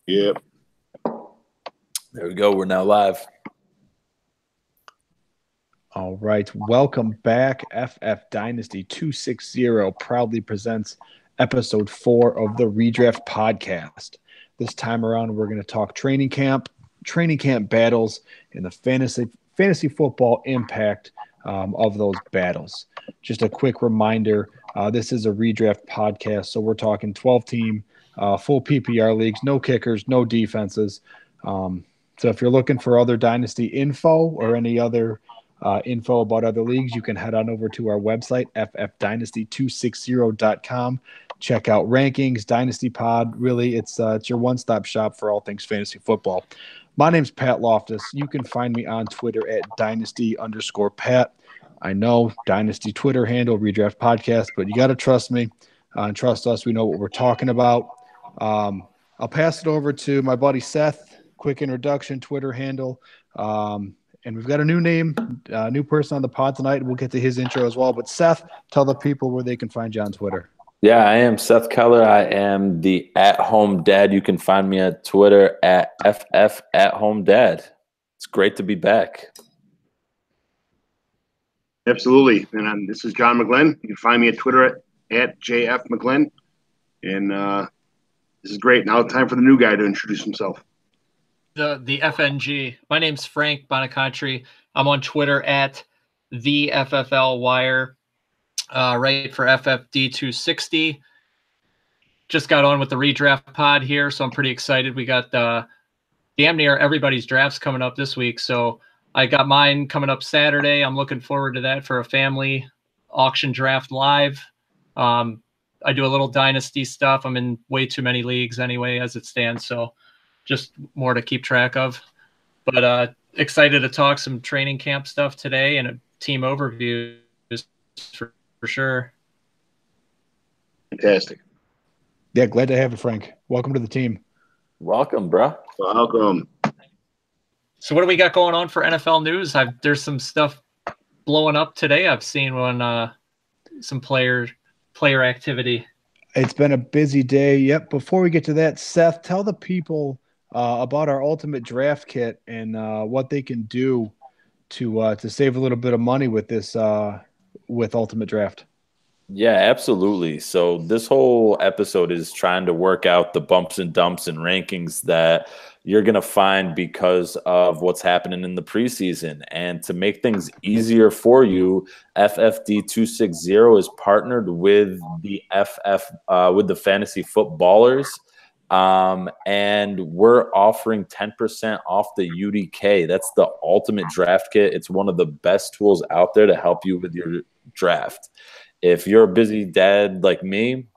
Yep. There we go. We're now live. All right. Welcome back. FF Dynasty 260 proudly presents episode 4 of the Redraft Podcast. This time around, we're going to talk training camp battles, and the fantasy football impact of those battles. Just a quick reminder, this is a redraft podcast, so we're talking 12-team, full PPR leagues, no kickers, no defenses. So if you're looking for other dynasty info or any other info about other leagues, you can head on over to our website, ffdynasty260.com. Check out rankings, Dynasty Pod. Really, it's your one-stop shop for all things fantasy football. My name's Pat Loftus. You can find me on Twitter at Dynasty_Pat. I know, Dynasty Twitter handle, Redraft Podcast, but you got to trust me and trust us. We know what we're talking about. I'll pass it over to my buddy Seth. Quick introduction, Twitter handle. And we've got a new name, new person on the pod tonight. We'll get to his intro as well. But Seth, tell the people where they can find you on Twitter. Yeah, I am Seth Keller. I am the at-home dad. You can find me at Twitter at FF@HomeDad. It's great to be back. Absolutely. And this is John McGlenn. You can find me at Twitter at JF McGlenn. And this is great. Now it's time for the new guy to introduce himself. The FNG. My name's Frank Bonacontri. I'm on Twitter at the FFL Wire. Right for FFD260. Just got on with the redraft pod here, so I'm pretty excited. We got damn near everybody's drafts coming up this week, so I got mine coming up Saturday. I'm looking forward to that for a family auction draft live. I do a little dynasty stuff. I'm in way too many leagues anyway as it stands, so just more to keep track of. But excited to talk some training camp stuff today and a team overview for sure. Fantastic. Yeah, glad to have you, Frank. Welcome to the team. Welcome, bro. Welcome. So what do we got going on for NFL news? There's some stuff blowing up today. I've seen some player activity. It's been a busy day. Yep. Before we get to that, Seth, tell the people about our Ultimate Draft Kit and what they can do to save a little bit of money with this with Ultimate Draft. Yeah, absolutely. So this whole episode is trying to work out the bumps and dumps and rankings that you're going to find because of what's happening in the preseason. And to make things easier for you, FFD260 is partnered with the with the Fantasy Footballers. And we're offering 10% off the UDK. That's the Ultimate Draft Kit. It's one of the best tools out there to help you with your draft. If you're a busy dad like me,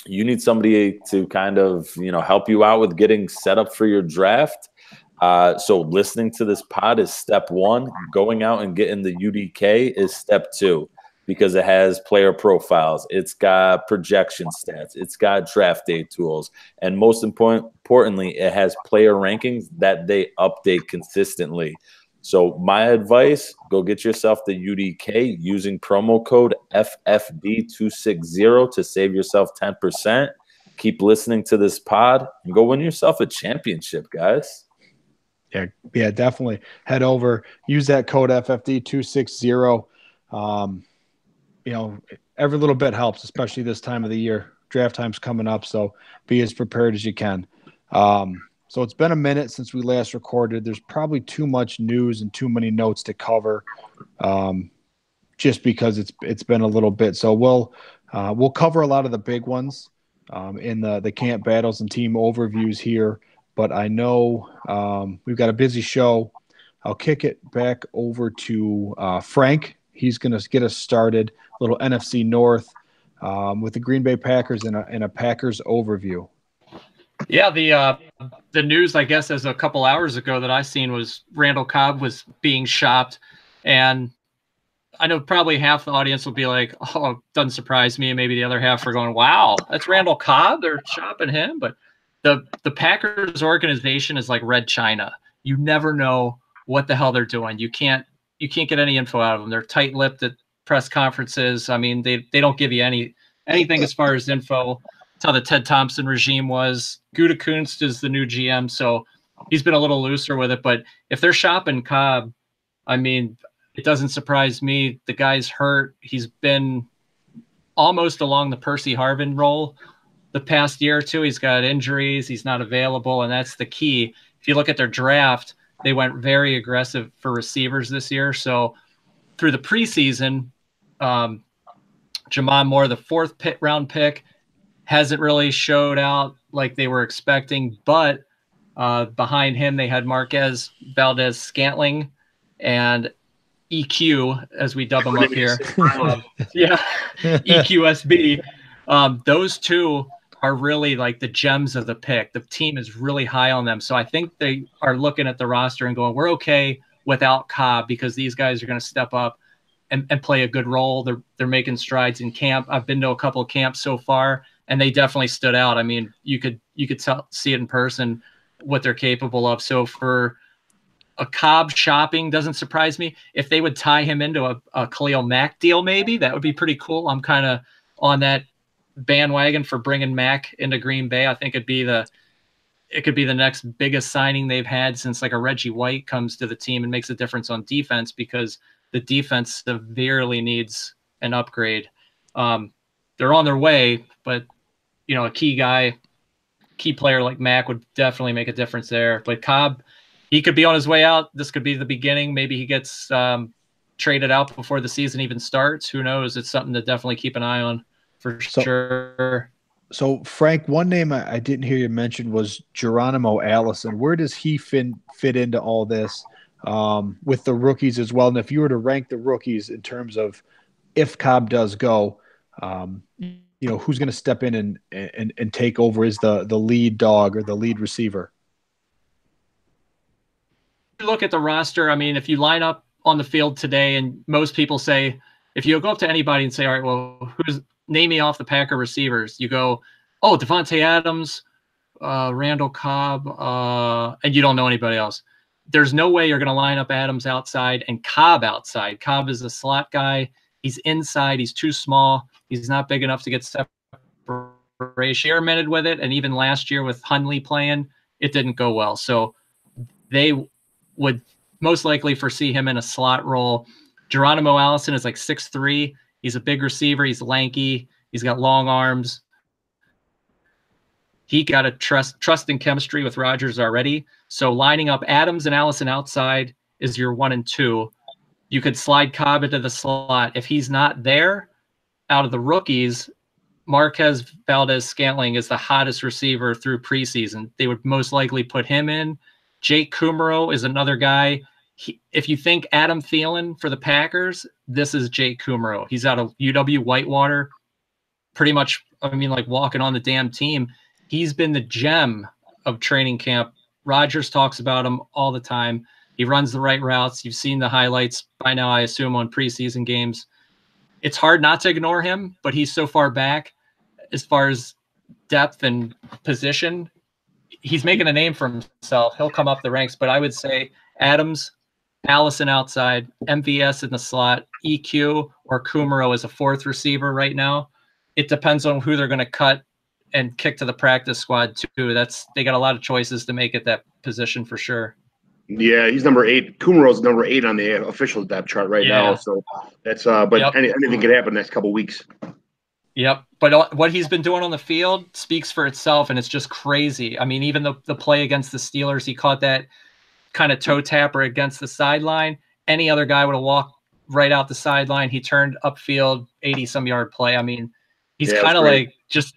you need somebody to kind of, help you out with getting set up for your draft. So listening to this pod is step one. Going out and getting the UDK is step two, because it has player profiles, it's got projection stats, it's got draft day tools, and most importantly, it has player rankings that they update consistently. So my advice, go get yourself the UDK using promo code FFD260 to save yourself 10%. Keep listening to this pod and go win yourself a championship, guys. Yeah, definitely. Head over, use that code FFD260. Every little bit helps, especially this time of the year. Draft time's coming up, so be as prepared as you can. So it's been a minute since we last recorded. There's probably too much news and too many notes to cover, just because it's been a little bit. So we'll cover a lot of the big ones in the camp battles and team overviews here. But I know we've got a busy show. I'll kick it back over to Frank. He's going to get us started. A little NFC North with the Green Bay Packers and a Packers overview. Yeah, the news, I guess, as a couple hours ago that I seen was Randall Cobb was being shopped, and I know probably half the audience will be like, "Oh, it doesn't surprise me," and maybe the other half are going, "Wow, that's Randall Cobb. They're shopping him." But the Packers organization is like Red China. You never know what the hell they're doing. You can't get any info out of them. They're tight-lipped at press conferences. I mean, they don't give you anything as far as info. That's how the Ted Thompson regime was. Gutekunst is the new GM, so he's been a little looser with it. But if they're shopping Cobb, I mean, it doesn't surprise me. The guy's hurt. He's been almost along the Percy Harvin role the past year or two. He's got injuries. He's not available, and that's the key. If you look at their draft, they went very aggressive for receivers this year. So through the preseason, Jamon Moore, the 4th round pick, hasn't really showed out like they were expecting. But behind him, they had Marquez Valdez-Scantling and EQ, as we dub him up here. Yeah, EQSB. Those two are really like the gems of the pick. The team is really high on them. So I think they are looking at the roster and going, we're okay without Cobb because these guys are going to step up and play a good role. They're making strides in camp. I've been to a couple of camps so far, and they definitely stood out. I mean, you could see it in person what they're capable of. So for a Cobb shopping doesn't surprise me. If they would tie him into a Khalil Mack deal, maybe that would be pretty cool. I'm kind of on that bandwagon for bringing Mack into Green Bay. I think it could be the next biggest signing they've had since like a Reggie White comes to the team and makes a difference on defense, because the defense severely needs an upgrade. They're on their way, but a key player like Mack would definitely make a difference there. But Cobb, he could be on his way out. This could be the beginning. Maybe he gets traded out before the season even starts. Who knows? It's something to definitely keep an eye on for sure. So, Frank, one name I didn't hear you mention was Geronimo Allison. Where does he fit into all this with the rookies as well? And if you were to rank the rookies in terms of if Cobb does go, who's going to step in and take over as the lead dog or the lead receiver? Look at the roster. I mean, if you line up on the field today, and most people say, if you go up to anybody and say, all right, well, name me off the Packer receivers, you go, oh, Devontae Adams, Randall Cobb, and you don't know anybody else. There's no way you're going to line up Adams outside and Cobb outside. Cobb is a slot guy. He's inside. He's too small. He's not big enough to get separation. Experimented with it, and even last year with Hundley playing, it didn't go well. So they would most likely foresee him in a slot role. Geronimo Allison is like 6'3". He's a big receiver. He's lanky. He's got long arms. He got a trust in chemistry with Rodgers already. So lining up Adams and Allison outside is your 1 and 2. You could slide Cobb into the slot. If he's not there, out of the rookies, Marquez Valdez-Scantling is the hottest receiver through preseason. They would most likely put him in. Jake Kumerow is another guy. If you think Adam Thielen for the Packers, this is Jake Kumerow. He's out of UW Whitewater. Pretty much, I mean, like walking on the damn team. He's been the gem of training camp. Rodgers talks about him all the time. He runs the right routes. You've seen the highlights by now, I assume, on preseason games. It's hard not to ignore him, but he's so far back as far as depth and position. He's making a name for himself. He'll come up the ranks, but I would say Adams, Allison outside, MVS in the slot, EQ or Kumerow as a 4th receiver right now. It depends on who they're going to cut and kick to the practice squad too. They got a lot of choices to make at that position for sure. Yeah, he's number 8. Kumerow's number 8 on the official depth chart right now. So that's but anything could happen next couple weeks. Yep. But what he's been doing on the field speaks for itself, and it's just crazy. I mean, even the play against the Steelers, he caught that kind of toe tapper against the sideline. Any other guy would have walked right out the sideline. He turned upfield, 80-some yard play. I mean, he's kind of like just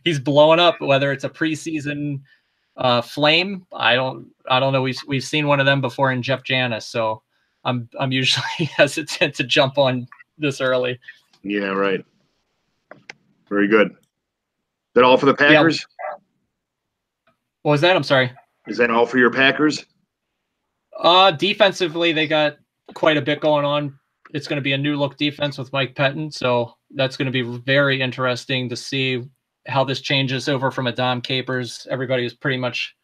he's blowing up, whether it's a preseason flame. I don't know. We've seen one of them before in Jeff Janis, so I'm usually hesitant to jump on this early. Yeah, right. Very good. Is that all for the Packers? Yeah. What was that? I'm sorry. Is that all for your Packers? Defensively, they got quite a bit going on. It's going to be a new look defense with Mike Pettin, so that's going to be very interesting to see how this changes over from Adam Capers. Everybody is pretty much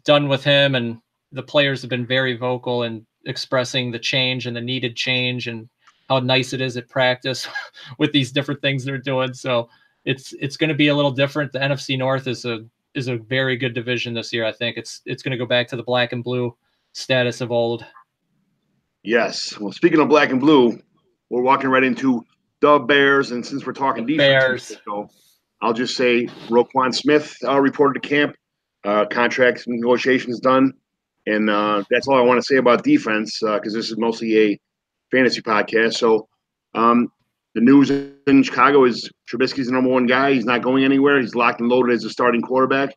done with him, and the players have been very vocal in expressing the change and the needed change and how nice it is at practice with these different things they're doing. So it's going to be a little different. The NFC North is a very good division this year. I think it's going to go back to the black and blue status of old. Yes. Well, speaking of black and blue, we're walking right into the Bears, and since we're talking defense, so I'll just say Roquan Smith reported to camp. Contract negotiations done, and that's all I want to say about defense because this is mostly a fantasy podcast. So the news in Chicago is Trubisky's the number one guy. He's not going anywhere. He's locked and loaded as a starting quarterback.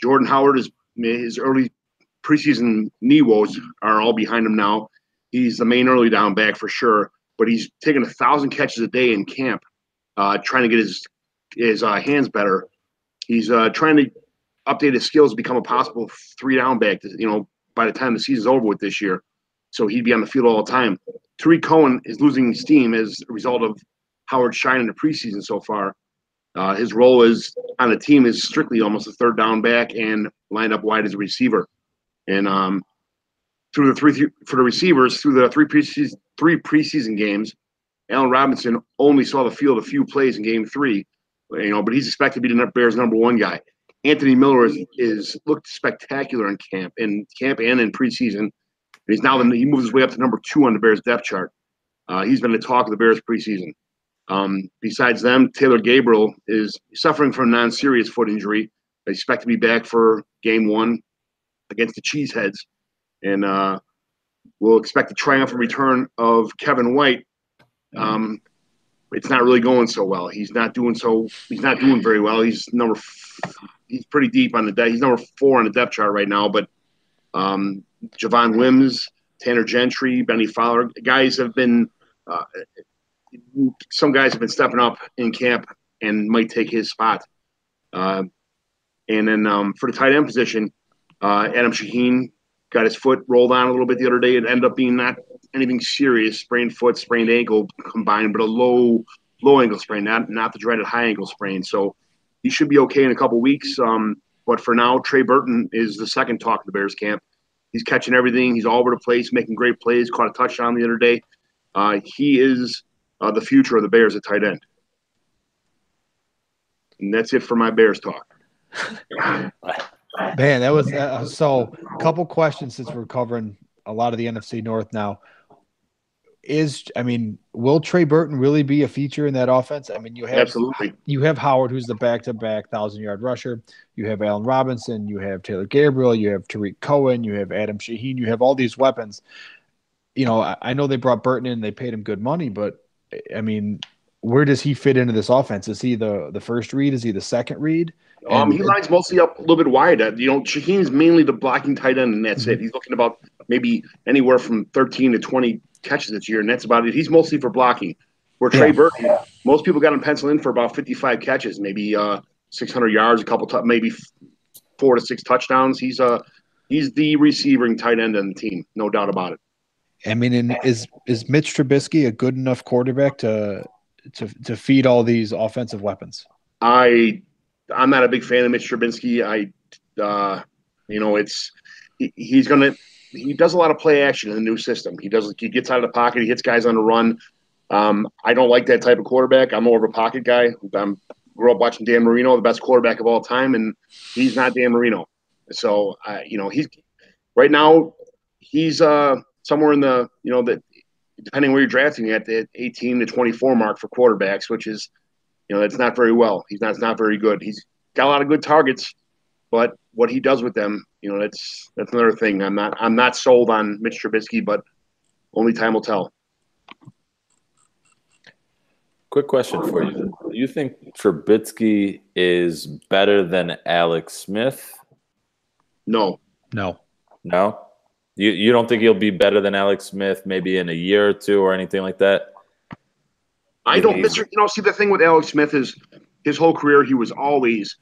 Jordan Howard his early preseason knee woes are all behind him now. He's the main early down back for sure, but he's taking 1,000 catches a day in camp, trying to get his hands better. He's trying to update his skills to become a possible 3-down back, by the time the season's over with this year. So he'd be on the field all the time. Tariq Cohen is losing steam as a result of Howard shining in the preseason so far. His role on the team is strictly almost a 3rd-down back and lined up wide as a receiver. And for the receivers, through the three preseason games, Allen Robinson only saw the field a few plays in Game 3, but he's expected to be the Bears' number one guy. Anthony Miller is looked spectacular in camp and in preseason. He's now he moves his way up to number 2 on the Bears depth chart. He's been the talk of the Bears preseason. Besides them, Taylor Gabriel is suffering from a non-serious foot injury. They expect to be back for Game 1 against the Cheeseheads, and we'll expect the triumphant return of Kevin White. It's not really going so well. He's not doing very well. He's pretty deep on the depth. He's number 4 on the depth chart right now. But Javon Wims, Tanner Gentry, Benny Fowler, some guys have been stepping up in camp and might take his spot. And then for the tight end position, Adam Shaheen got his foot rolled on a little bit the other day. It ended up being not anything serious, sprained foot, sprained ankle combined, but a low ankle sprain, not the dreaded high ankle sprain. So he should be okay in a couple weeks. But for now, Trey Burton is the second talk of the Bears camp. He's catching everything. He's all over the place, making great plays, caught a touchdown the other day. He is the future of the Bears at tight end. And that's it for my Bears talk. Man, that was so a couple questions since we're covering a lot of the NFC North now. Will Trey Burton really be a feature in that offense? Absolutely. You have Howard, who's the back-to-back 1,000-yard rusher. You have Allen Robinson. You have Taylor Gabriel. You have Tariq Cohen. You have Adam Shaheen. You have all these weapons. I know they brought Burton in. They paid him good money, but where does he fit into this offense? Is he the first read? Is he the second read? He lines mostly up a little bit wide. Shaheen's mainly the blocking tight end, and that's it. He's looking about maybe anywhere from 13 to 20 catches this year, and that's about it. He's mostly for blocking. Where Trey Burton, most people got him penciled in for about 55 catches, maybe 600 yards, maybe 4 to 6 touchdowns. He's the receiving tight end on the team, no doubt about it. Is Mitch Trubisky a good enough quarterback to feed all these offensive weapons? I'm not a big fan of Mitch Trubisky. He does a lot of play action in the new system. He gets out of the pocket. He hits guys on the run. I don't like that type of quarterback. I'm more of a pocket guy. Grew up watching Dan Marino, the best quarterback of all time, and he's not Dan Marino. So, he's right now he's somewhere in the depending where you're drafting at the 18 to 24 mark for quarterbacks, which is that's not very well. It's not very good. He's got a lot of good targets, but what he does with them, that's another thing. I'm not sold on Mitch Trubisky, but only time will tell. Quick question for you. Do you think Trubisky is better than Alex Smith? No. No? You don't think he'll be better than Alex Smith maybe in a year or two or anything like that? I don't. See, the thing with Alex Smith is his whole career he was always,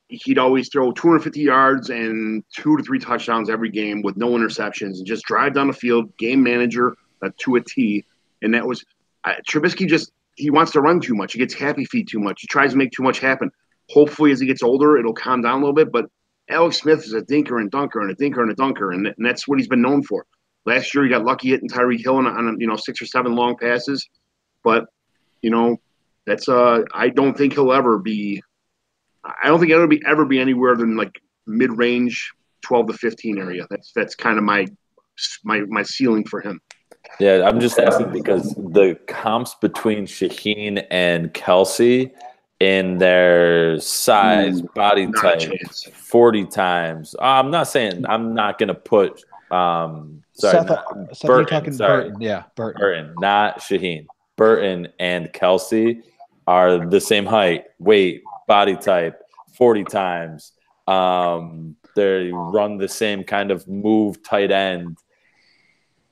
he'd always throw 250 yards and 2 to 3 touchdowns every game with no interceptions and just drive down the field, game manager to a T. And that was Trubisky. He wants to run too much. He gets happy feet too much. He tries to make too much happen. Hopefully, as he gets older, it'll calm down a little bit. But Alex Smith is a dinker and dunker and a dinker and a dunker, and that's what he's been known for. Last year, he got lucky hitting Tyreek Hill on 6 or 7 long passes. But, That's I don't think he'll ever be. I don't think it'll ever be anywhere than like mid range 12 to 15 area. That's kind of my ceiling for him. Yeah, I'm just asking because the comps between Shaheen and Kelsey in their size, body type, 40 times. I'm not saying I'm not going to put Seth, you're talking sorry. Burton. Yeah, Burton, not Shaheen. Burton and Kelsey are the same height, weight, body type, 40 times. They run the same kind of move tight end.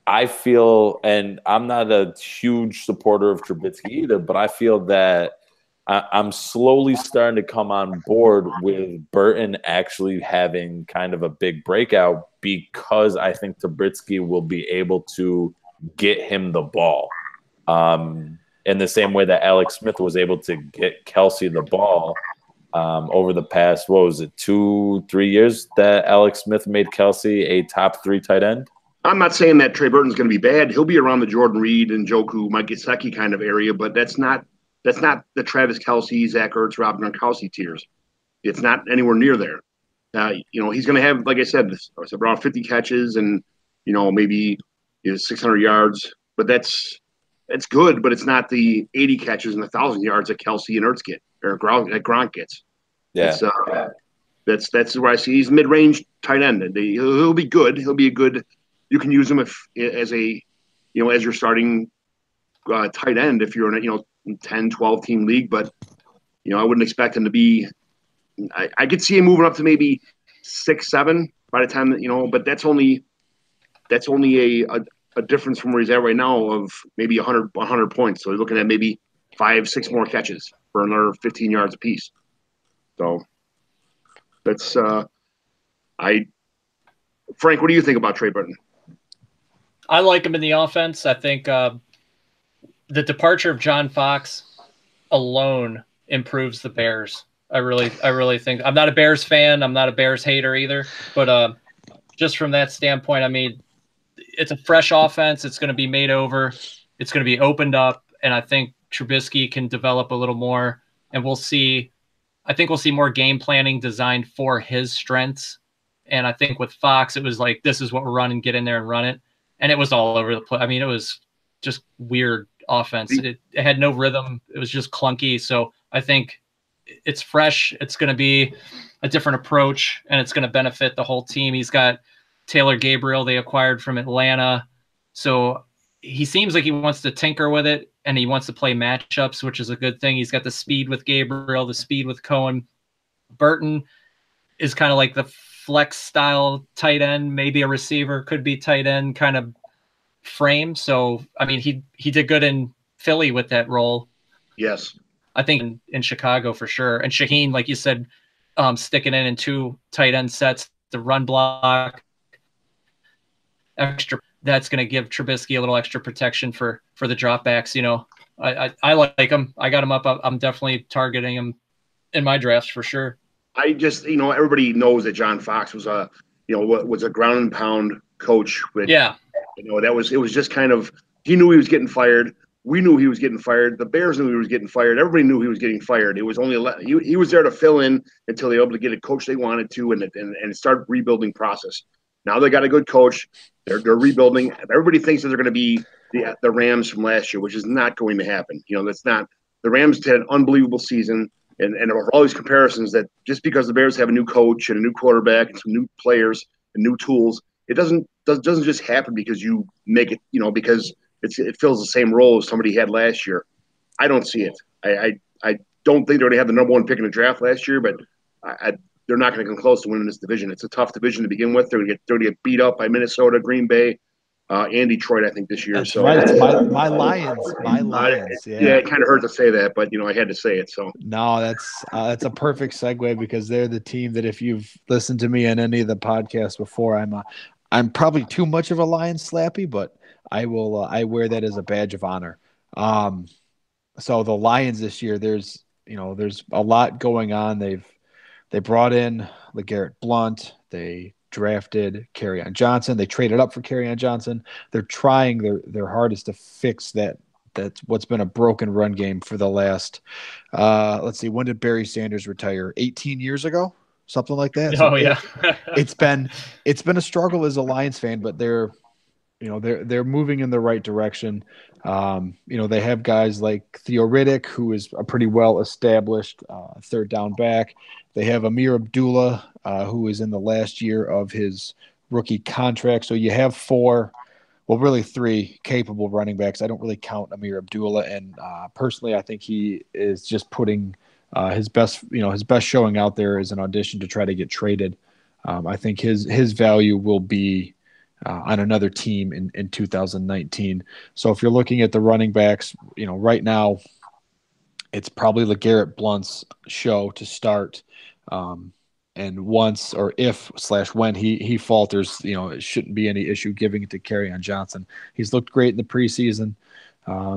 I feel, and I'm not a huge supporter of Trubisky either, but I feel that I'm slowly starting to come on board with Burton actually having kind of a big breakout because I think Trubisky will be able to get him the ball. In the same way that Alex Smith was able to get Kelsey the ball over the past, 2-3 years that Alex Smith made Kelsey a top 3 tight end? I'm not saying that Trey Burton's going to be bad. He'll be around the Jordan Reed and Njoku, Mike Gesicki kind of area, but that's not the Travis Kelce, Zach Ertz, Rob Gronkowski tiers. It's not anywhere near there. He's going to have, like I said, around 50 catches and maybe 600 yards, but that's good. But it's not the 80 catches and 1,000 yards that Kelce and Ertz get or that Gronk gets. Yeah, that's where I see he's mid-range tight end. He'll be good. He'll be a good. You can use him as your starting tight end if you're in a 10, 12 team league. But I wouldn't expect him to be. I could see him moving up to maybe 6, 7 by the time that but that's only a difference from where he's at right now of maybe 100 points. So you're looking at maybe 5, 6 more catches for another 15 yards apiece. So that's Frank, what do you think about Trey Burton? I like him in the offense. I think the departure of John Fox alone improves the Bears. I really think. I'm not a Bears fan. I'm not a Bears hater either. But just from that standpoint, I mean, it's a fresh offense. It's going to be made over. It's going to be opened up. And I think Trubisky can develop a little more. And we'll see. I think we'll see more game planning designed for his strengths. And I think with Fox, it was like, this is what we're running. Get in there and run it. And it was all over the place. I mean, it was just weird offense. It had no rhythm. It was just clunky. So I think it's fresh. It's going to be a different approach, and it's going to benefit the whole team. He's got Taylor Gabriel they acquired from Atlanta. So he seems like he wants to tinker with it, and he wants to play matchups, which is a good thing. He's got the speed with Gabriel, the speed with Cohen. Burton is kind of like the flex style tight end, maybe a receiver, could be tight end kind of frame. So, I mean, he did good in Philly with that role. Yes. I think in Chicago for sure. And Shaheen, like you said, sticking in 2 tight end sets, the run block extra, that's going to give Trubisky a little extra protection for the dropbacks. I like him. I got him up. I'm definitely targeting him in my drafts for sure. I just, everybody knows that John Fox was a ground and pound coach. Yeah. It was just kind of, he knew he was getting fired. We knew he was getting fired. The Bears knew he was getting fired. Everybody knew he was getting fired. It was only he was there to fill in until they were able to get a coach they wanted to and start rebuilding process. Now they got a good coach. They're rebuilding. Everybody thinks that they're going to be the Rams from last year, which is not going to happen. That's not. The Rams had an unbelievable season. And all these comparisons that just because the Bears have a new coach and a new quarterback and some new players and new tools, it doesn't just happen because you make it, because it fills the same role as somebody had last year. I don't see it. I don't think they're going to have the number 1 pick in the draft last year, but they're not going to come close to winning this division. It's a tough division to begin with. They're going to get beat up by Minnesota, Green Bay, and Detroit, I think, this year. That's so right. It's my Lions. My Lions. Yeah, it kind of hurt to say that, but I had to say it. So no, that's a perfect segue because they're the team that if you've listened to me on any of the podcasts before, I'm probably too much of a Lions slappy, but I will I wear that as a badge of honor. So the Lions this year, there's a lot going on. They brought in LeGarrette Blount. They drafted Kerryon Johnson. They traded up for Kerryon Johnson. They're trying their hardest to fix that that's what's been a broken run game for the last, let's see, when did Barry Sanders retire? 18 years ago, something like that. Oh, yeah. It's been a struggle as a Lions fan, but they're moving in the right direction. They have guys like Theo Riddick, who is a pretty well established third down back. They have Amir Abdullah, who is in the last year of his rookie contract. So you have really three capable running backs. I don't really count Amir Abdullah, and personally, I think he is just putting his best showing out there as an audition to try to get traded. I think his value will be on another team in 2019. So if you're looking at the running backs, right now, it's probably LeGarrette Blount's show to start. And once or when he falters, it shouldn't be any issue giving it to Kerryon Johnson. He's looked great in the preseason.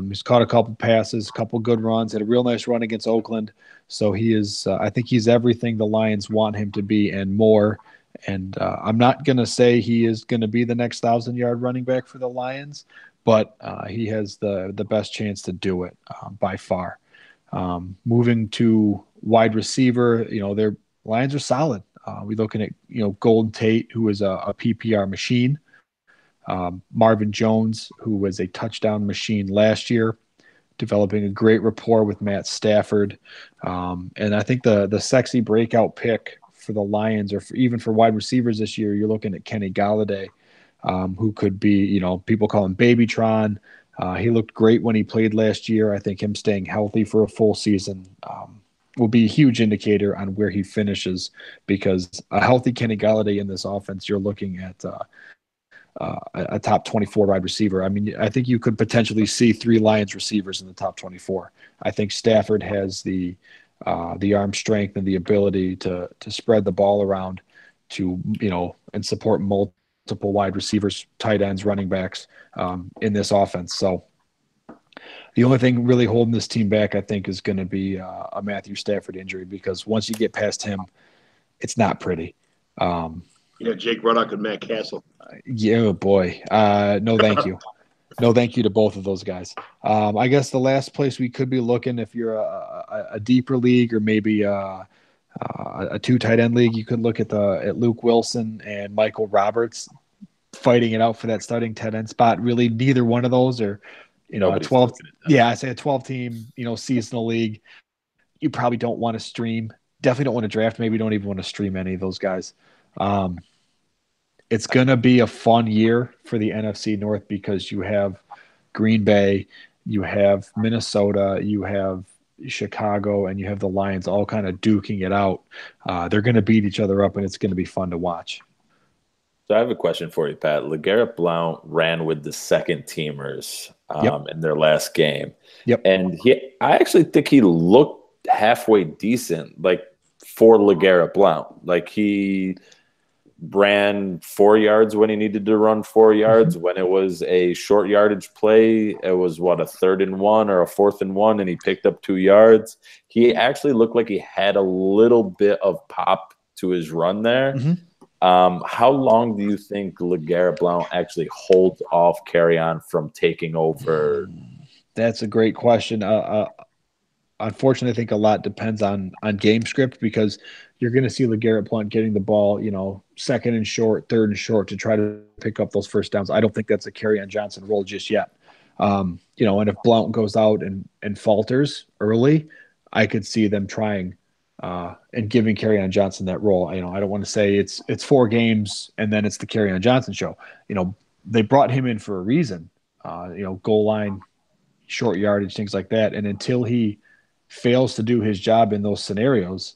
He's caught a couple passes, a couple good runs, had a real nice run against Oakland. So he is, I think he's everything the Lions want him to be and more. And I'm not going to say he is going to be the next 1,000-yard running back for the Lions, but he has the best chance to do it by far. Moving to wide receiver, their Lions are solid. We're looking at, Golden Tate, who is a PPR machine. Marvin Jones, who was a touchdown machine last year, developing a great rapport with Matt Stafford. And I think the sexy breakout pick for the Lions, or even for wide receivers this year, you're looking at Kenny Golladay, who could be, people call him Babytron. He looked great when he played last year. I think him staying healthy for a full season will be a huge indicator on where he finishes, because a healthy Kenny Golladay in this offense, you're looking at a top 24 wide receiver. I mean, I think you could potentially see 3 Lions receivers in the top 24. I think Stafford has the arm strength and the ability to spread the ball around to, and support multiple wide receivers, tight ends, running backs in this offense. So the only thing really holding this team back, I think, is going to be a Matthew Stafford injury, because once you get past him, it's not pretty. Jake Ruddock and Matt Castle. Yeah, boy. No, thank you. No, thank you to both of those guys. I guess the last place we could be looking, if you're a deeper league or maybe a 2 tight end league, you could look at Luke Wilson and Michael Roberts fighting it out for that starting tight end spot. Really, neither one of those are, a 12. Yeah, I say a 12-team, seasonal league. You probably don't want to stream. Definitely don't want to draft. Maybe don't even want to stream any of those guys. It's going to be a fun year for the NFC North, because you have Green Bay, you have Minnesota, you have Chicago, and you have the Lions all kind of duking it out. They're going to beat each other up, and it's going to be fun to watch. So I have a question for you, Pat. LeGarrette Blount ran with the second teamers in their last game. Yep. And I actually think he looked halfway decent, like, for LeGarrette Blount. Like, he ran 4 yards when he needed to run 4 yards. When it was a short yardage play, it was a 3rd and 1 or a 4th and 1, and he picked up 2 yards. He actually looked like he had a little bit of pop to his run there. How long do you think LeGarrette Blount actually holds off Kerryon from taking over? That's a great question. Unfortunately, I think a lot depends on game script, because you're going to see LeGarrette Blount getting the ball, 2nd and short, 3rd and short, to try to pick up those first downs. I don't think that's a Kerryon Johnson role just yet. And if Blount goes out and falters early, I could see them trying and giving Kerryon Johnson that role. I don't want to say it's 4 games and then it's the Kerryon Johnson show. They brought him in for a reason. Goal line, short yardage, things like that. And until he fails to do his job in those scenarios,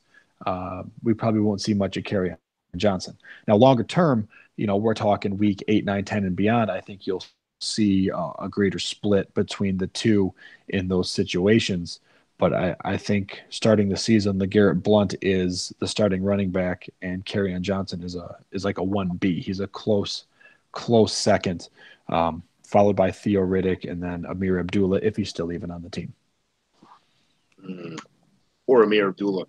we probably won't see much of Kerryon Johnson. Now, longer term, we're talking week 8, 9, 10 and beyond. I think you'll see a greater split between the two in those situations. But I think starting the season, LeGarrette Blount is the starting running back, and Kerryon Johnson is like a 1B. He's a close second, followed by Theo Riddick and then Amir Abdullah, if he's still even on the team. Or Amir Abdullah.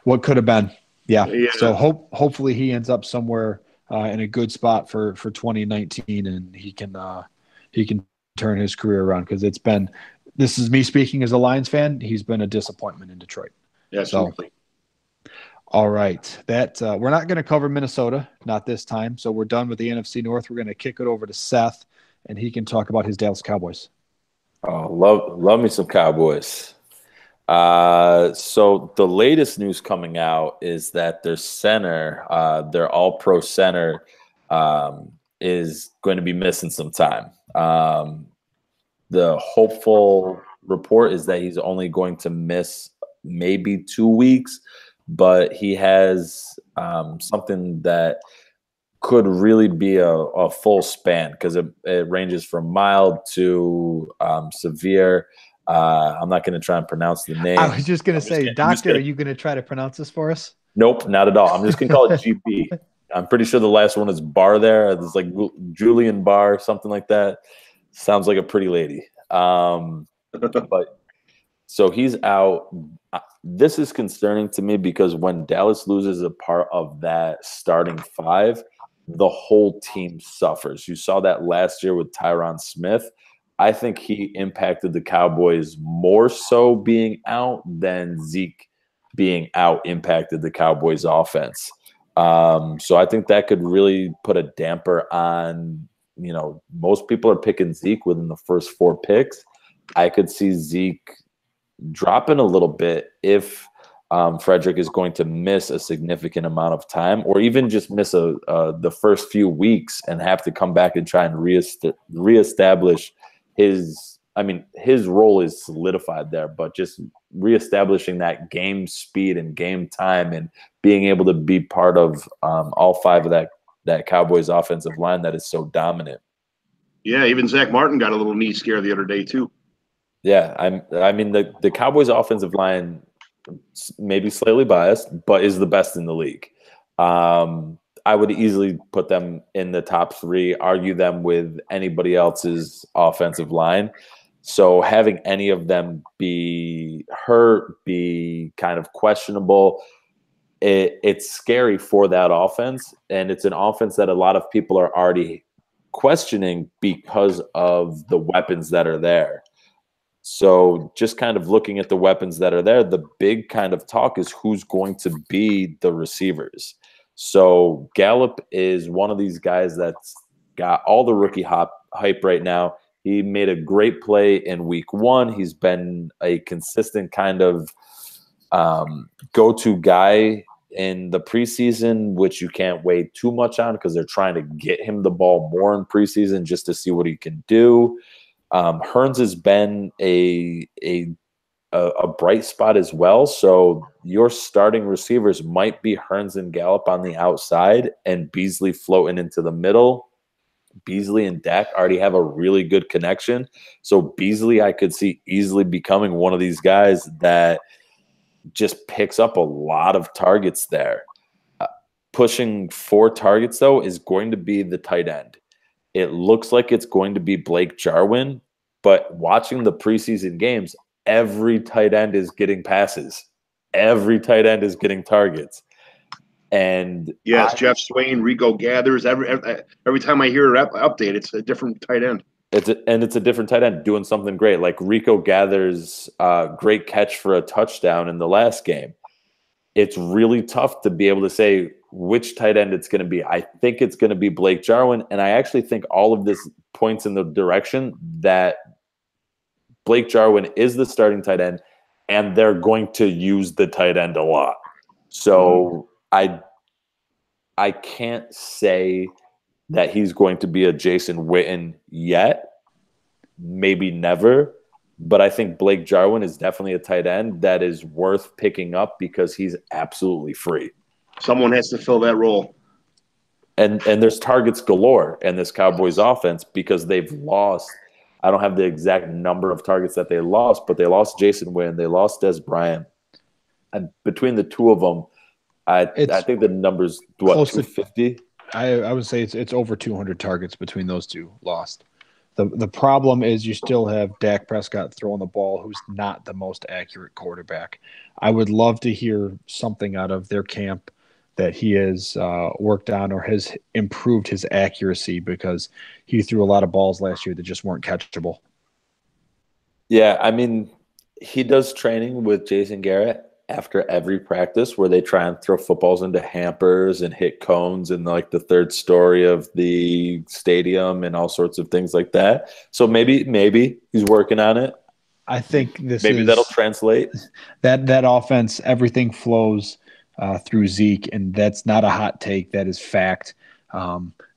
What could have been. Yeah. So hopefully he ends up somewhere in a good spot for 2019, and he can turn his career around, because this is me speaking as a Lions fan. He's been a disappointment in Detroit. Absolutely. So, all right. We're not going to cover Minnesota, not this time. So we're done with the NFC North. We're going to kick it over to Seth, and he can talk about his Dallas Cowboys. Oh, love me some Cowboys. So the latest news coming out is that their center, their all-pro center, is going to be missing some time. The hopeful report is that he's only going to miss maybe 2 weeks, but he has something that could really be a full span, because it ranges from mild to severe. I'm not going to try and pronounce the name. I was just going to say, Doctor, are you going to try to pronounce this for us? Nope, not at all. I'm just going to call it GP. I'm pretty sure the last one is Barr there. It's like Julian Barr, something like that. Sounds like a pretty lady. But so he's out. This is concerning to me, because when Dallas loses a part of that starting five, the whole team suffers. You saw that last year with Tyron Smith. I think he impacted the Cowboys more so being out than Zeke being out impacted the Cowboys offense. So I think that could really put a damper on, most people are picking Zeke within the first 4 picks. I could see Zeke dropping a little bit if Frederick is going to miss a significant amount of time, or even just miss the first few weeks and have to come back and try and reestablish his role is solidified there, but just reestablishing that game speed and game time and being able to be part of all 5 of that Cowboys offensive line that is so dominant. Yeah, even Zach Martin got a little knee scare the other day too. Yeah, the Cowboys offensive line, maybe slightly biased, but is the best in the league. I would easily put them in the top 3, argue them with anybody else's offensive line. So having any of them be hurt, be kind of questionable, it's scary for that offense. And it's an offense that a lot of people are already questioning because of the weapons that are there. So just kind of looking at the weapons that are there, the big kind of talk is who's going to be the receivers. So Gallup is one of these guys that's got all the rookie hype right now. He made a great play in week 1. He's been a consistent kind of go-to guy in the preseason, which you can't weigh too much on because they're trying to get him the ball more in preseason just to see what he can do. Hearns has been a bright spot as well. So your starting receivers might be Hearns and Gallup on the outside and Beasley floating into the middle. Beasley and Dak already have a really good connection. So Beasley, I could see easily becoming one of these guys that just picks up a lot of targets there. Pushing 4 targets, though, is going to be the tight end. It looks like it's going to be Blake Jarwin, but watching the preseason games, every tight end is getting passes. Every tight end is getting targets. And yes, Jeff Swain, Rico Gathers. Every time I hear an update, it's a different tight end. It's a different tight end doing something great. Like Rico Gathers' great catch for a touchdown in the last game. It's really tough to be able to say which tight end it's going to be. I think it's going to be Blake Jarwin, and I actually think all of this points in the direction that Blake Jarwin is the starting tight end, and they're going to use the tight end a lot. So I can't say that he's going to be a Jason Witten yet, maybe never, but I think Blake Jarwin is definitely a tight end that is worth picking up because he's absolutely free. Someone has to fill that role. And there's targets galore in this Cowboys offense because they've lost. I don't have the exact number of targets that they lost, but they lost Jason Witten. They lost Des Bryant. And between the two of them, I think the number's, 250? I would say it's over 200 targets between those two lost. The problem is you still have Dak Prescott throwing the ball, who's not the most accurate quarterback. I would love to hear something out of their camp that he has worked on or has improved his accuracy, because he threw a lot of balls last year that just weren't catchable. Yeah, I mean, he does training with Jason Garrett after every practice where they try and throw footballs into hampers and hit cones in like the third story of the stadium and all sorts of things like that. So maybe he's working on it. I think maybe that'll translate. That offense, everything flows through Zeke, and that's not a hot take. That is fact.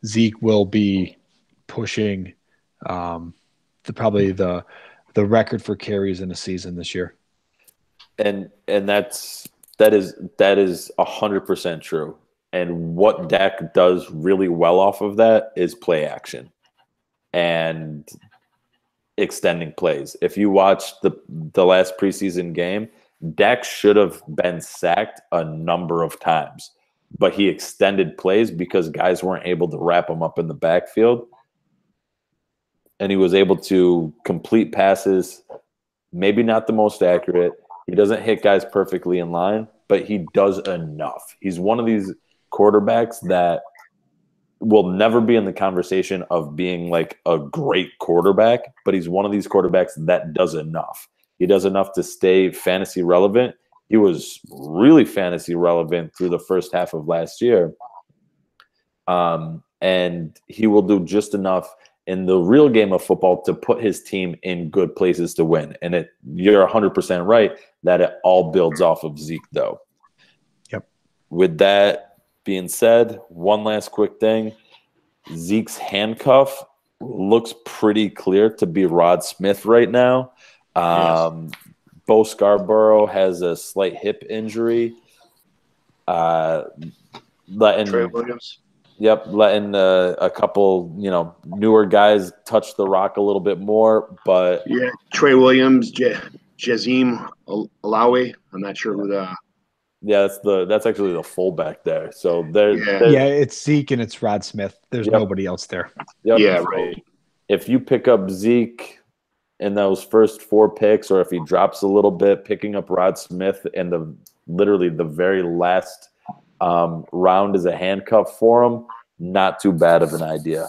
Zeke will be pushing probably the record for carries in a season this year. And that is 100% true. And what Dak does really well off of that is play action and extending plays. If you watch the last preseason game, Dak should have been sacked a number of times, but he extended plays because guys weren't able to wrap him up in the backfield. And he was able to complete passes, maybe not the most accurate. He doesn't hit guys perfectly in line, but he does enough. He's one of these quarterbacks that will never be in the conversation of being like a great quarterback, but he's one of these quarterbacks that does enough. He does enough to stay fantasy relevant. He was really fantasy relevant through the first half of last year. And he will do just enough in the real game of football to put his team in good places to win. And you're 100% right that it all builds off of Zeke, though. Yep. With that being said, one last quick thing. Zeke's handcuff looks pretty clear to be Rod Smith right now. Yes. Bo Scarborough has a slight hip injury. Trey Williams. Yep, letting a couple, newer guys touch the rock a little bit more, but yeah, Trey Williams, Jazim Alawi. I'm not sure who the. Yeah, that's actually the fullback there. So it's Zeke and it's Rod Smith. There's nobody else there. Yep. Yeah, so right. If you pick up Zeke in those first 4 picks, or if he drops a little bit, picking up Rod Smith in literally the very last round as a handcuff for him, not too bad of an idea.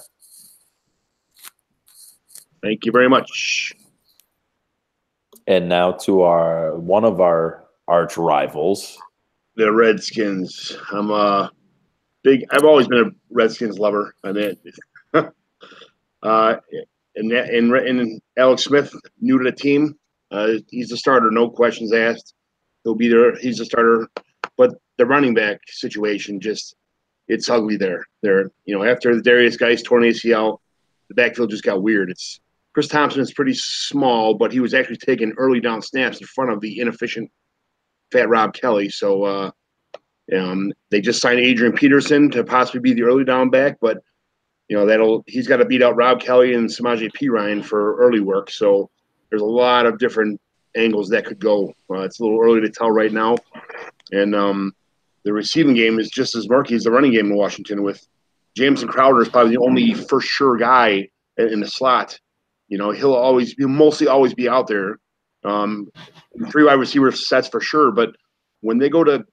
Thank you very much. And now to one of our arch rivals, the Redskins. I've always been a Redskins lover. I mean, and Alex Smith, new to the team. He's a starter, no questions asked. He'll be there. He's a starter. But the running back situation, it's ugly there. After the Darius Geis torn ACL, the backfield just got weird. Chris Thompson is pretty small, but he was actually taking early down snaps in front of the inefficient Fat Rob Kelly. So they just signed Adrian Peterson to possibly be the early down back, but he's got to beat out Rob Kelly and Samaje Perine for early work. So there's a lot of different angles that could go. It's a little early to tell right now. And the receiving game is just as murky as the running game in Washington, with Jameson Crowder is probably the only for sure guy in the slot. He'll mostly always be out there. 3 wide receiver sets for sure, but when they go to,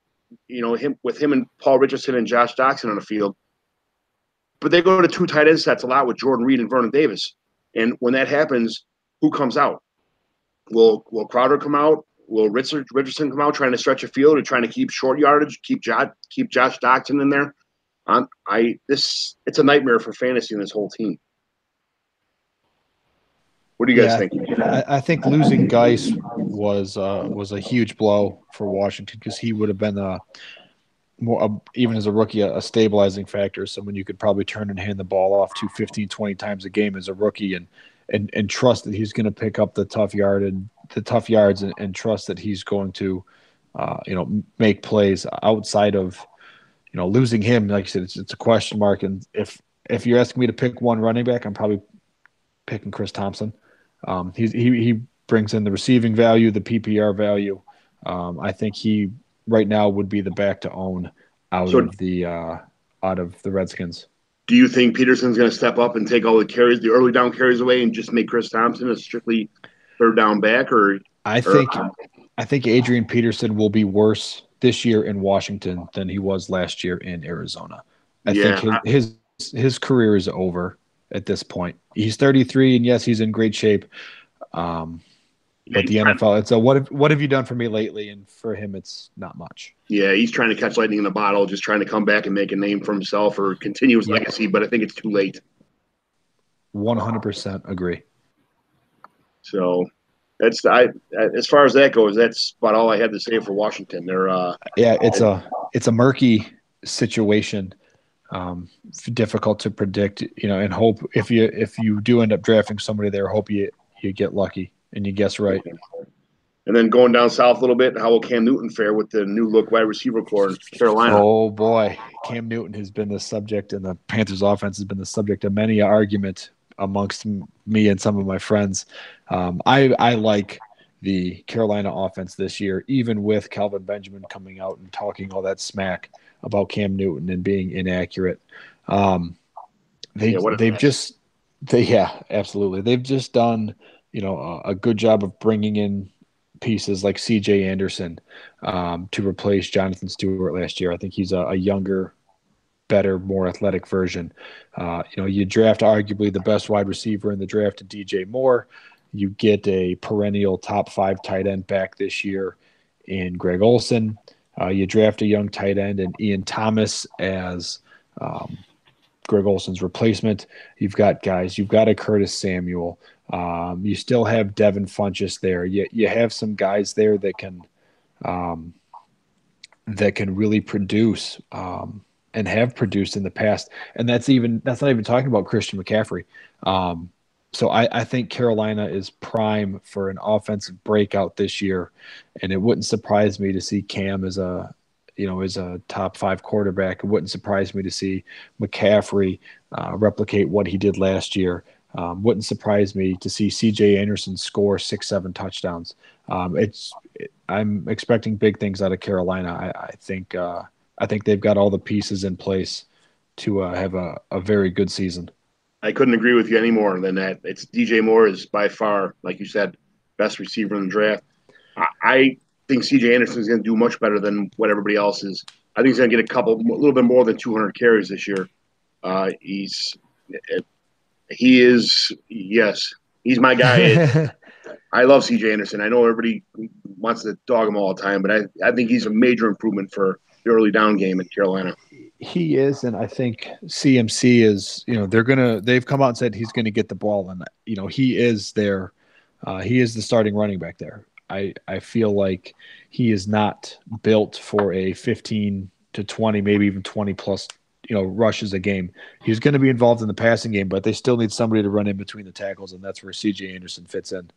him and Paul Richardson and Josh Doctson on the field, but they go to 2 tight end sets a lot with Jordan Reed and Vernon Davis. And when that happens, who comes out? Will Crowder come out? Will Richardson come out trying to stretch a field or trying to keep short yardage, keep Josh Doctson in there? It's a nightmare for fantasy and this whole team. What do you guys think? I think losing Geis was a huge blow for Washington, because he would have been even as a rookie, a stabilizing factor, someone you could probably turn and hand the ball off to 15, 20 times a game as a rookie, and trust that he's going to pick up the tough yards and trust that he's going to make plays outside of losing him. Like you said, it's a question mark. And if you're asking me to pick one running back, I'm probably picking Chris Thompson. He brings in the receiving value, the PPR value. I think he right now would be the back to own out of the Redskins. Do you think Peterson's going to step up and take all the early down carries away, and just make Chris Thompson a strictly third down back? I think Adrian Peterson will be worse this year in Washington than he was last year in Arizona. I think his career is over at this point. He's 33, and yes, he's in great shape. But the NFL, it's a what have you done for me lately? And for him, it's not much. Yeah, he's trying to catch lightning in a bottle, just trying to come back and make a name for himself or continue his legacy. But I think it's too late. 100% agree. So as far as that goes, that's about all I had to say for Washington. They're it's a murky situation. Difficult to predict, and hope if you do end up drafting somebody there, hope you get lucky and you guess right. And then going down south a little bit, how will Cam Newton fare with the new look wide receiver core in Carolina? Oh boy, Cam Newton has been the subject, and the Panthers offense has been the subject of many an argument amongst me and some of my friends. I like the Carolina offense this year, even with Kelvin Benjamin coming out and talking all that smack about Cam Newton and being inaccurate. They've just done, a good job of bringing in pieces like CJ Anderson to replace Jonathan Stewart last year. I think he's a younger, better, more athletic version. You draft arguably the best wide receiver in the draft, DJ Moore. You get a perennial top 5 tight end back this year in Greg Olsen. You draft a young tight end in Ian Thomas as Greg Olsen's replacement. You've got a Curtis Samuel. You still have Devin Funchess there. You have some guys there that can really produce and have produced in the past. And that's not even talking about Christian McCaffrey. So I think Carolina is prime for an offensive breakout this year, and it wouldn't surprise me to see Cam as a top 5 quarterback. It wouldn't surprise me to see McCaffrey replicate what he did last year. Wouldn't surprise me to see CJ Anderson score 6-7 touchdowns. I'm expecting big things out of Carolina. I think they've got all the pieces in place to have a very good season. I couldn't agree with you any more than that. It's DJ Moore is by far, like you said, best receiver in the draft. I think CJ Anderson is going to do much better than what everybody else is. I think he's going to get a little bit more than 200 carries this year. He's my guy. I love CJ Anderson. I know everybody wants to dog him all the time, but I think he's a major improvement for the early down game in Carolina. He is, and I think CMC is, they've come out and said he's going to get the ball, and he is there. He is the starting running back there. I feel like he is not built for a 15 to 20, maybe even 20 plus, rushes a game. He's going to be involved in the passing game, but they still need somebody to run in between the tackles, and that's where CJ Anderson fits in.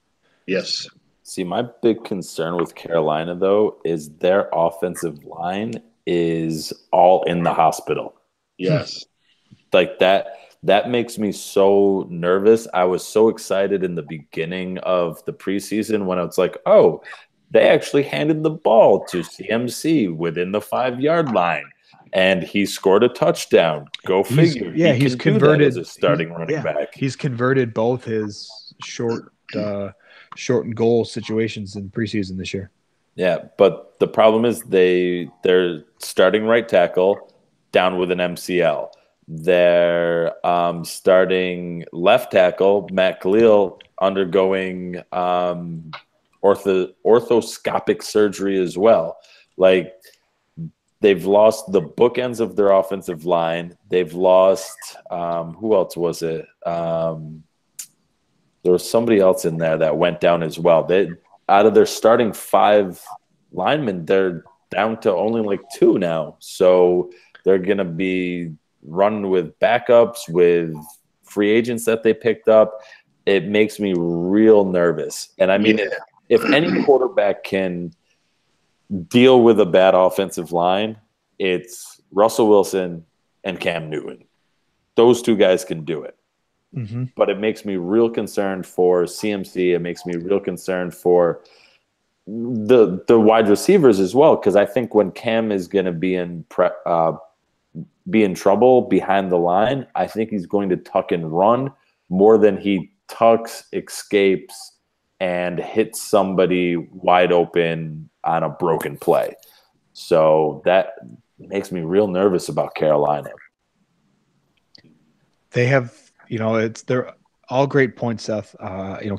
Yes. See, my big concern with Carolina, though, is their offensive line is all in the hospital. Yes. Like that makes me so nervous. I was so excited in the beginning of the preseason when it's like, oh, they actually handed the ball to CMC within the 5-yard line, and he scored a touchdown. Go figure. He's converted as a starting running back. He's converted both his short and goal situations in preseason this year. Yeah, but the problem is they're starting right tackle down with an MCL. Their starting left tackle, Matt Khalil, undergoing orthoscopic surgery as well. Like, they've lost the bookends of their offensive line. They've lost who else was it? There was somebody else in there that went down as well. Out of their starting 5 linemen, they're down to only like 2 now. So they're going to be running with backups, with free agents that they picked up. It makes me real nervous. And I mean, if any quarterback can deal with a bad offensive line, it's Russell Wilson and Cam Newton. Those 2 guys can do it. Mm-hmm. But it makes me real concerned for CMC. It makes me real concerned for the wide receivers as well, because I think when Cam is going to be in trouble behind the line, I think he's going to tuck and run more than he tucks, escapes, and hits somebody wide open on a broken play. So that makes me real nervous about Carolina. They have, they're all great points, Seth.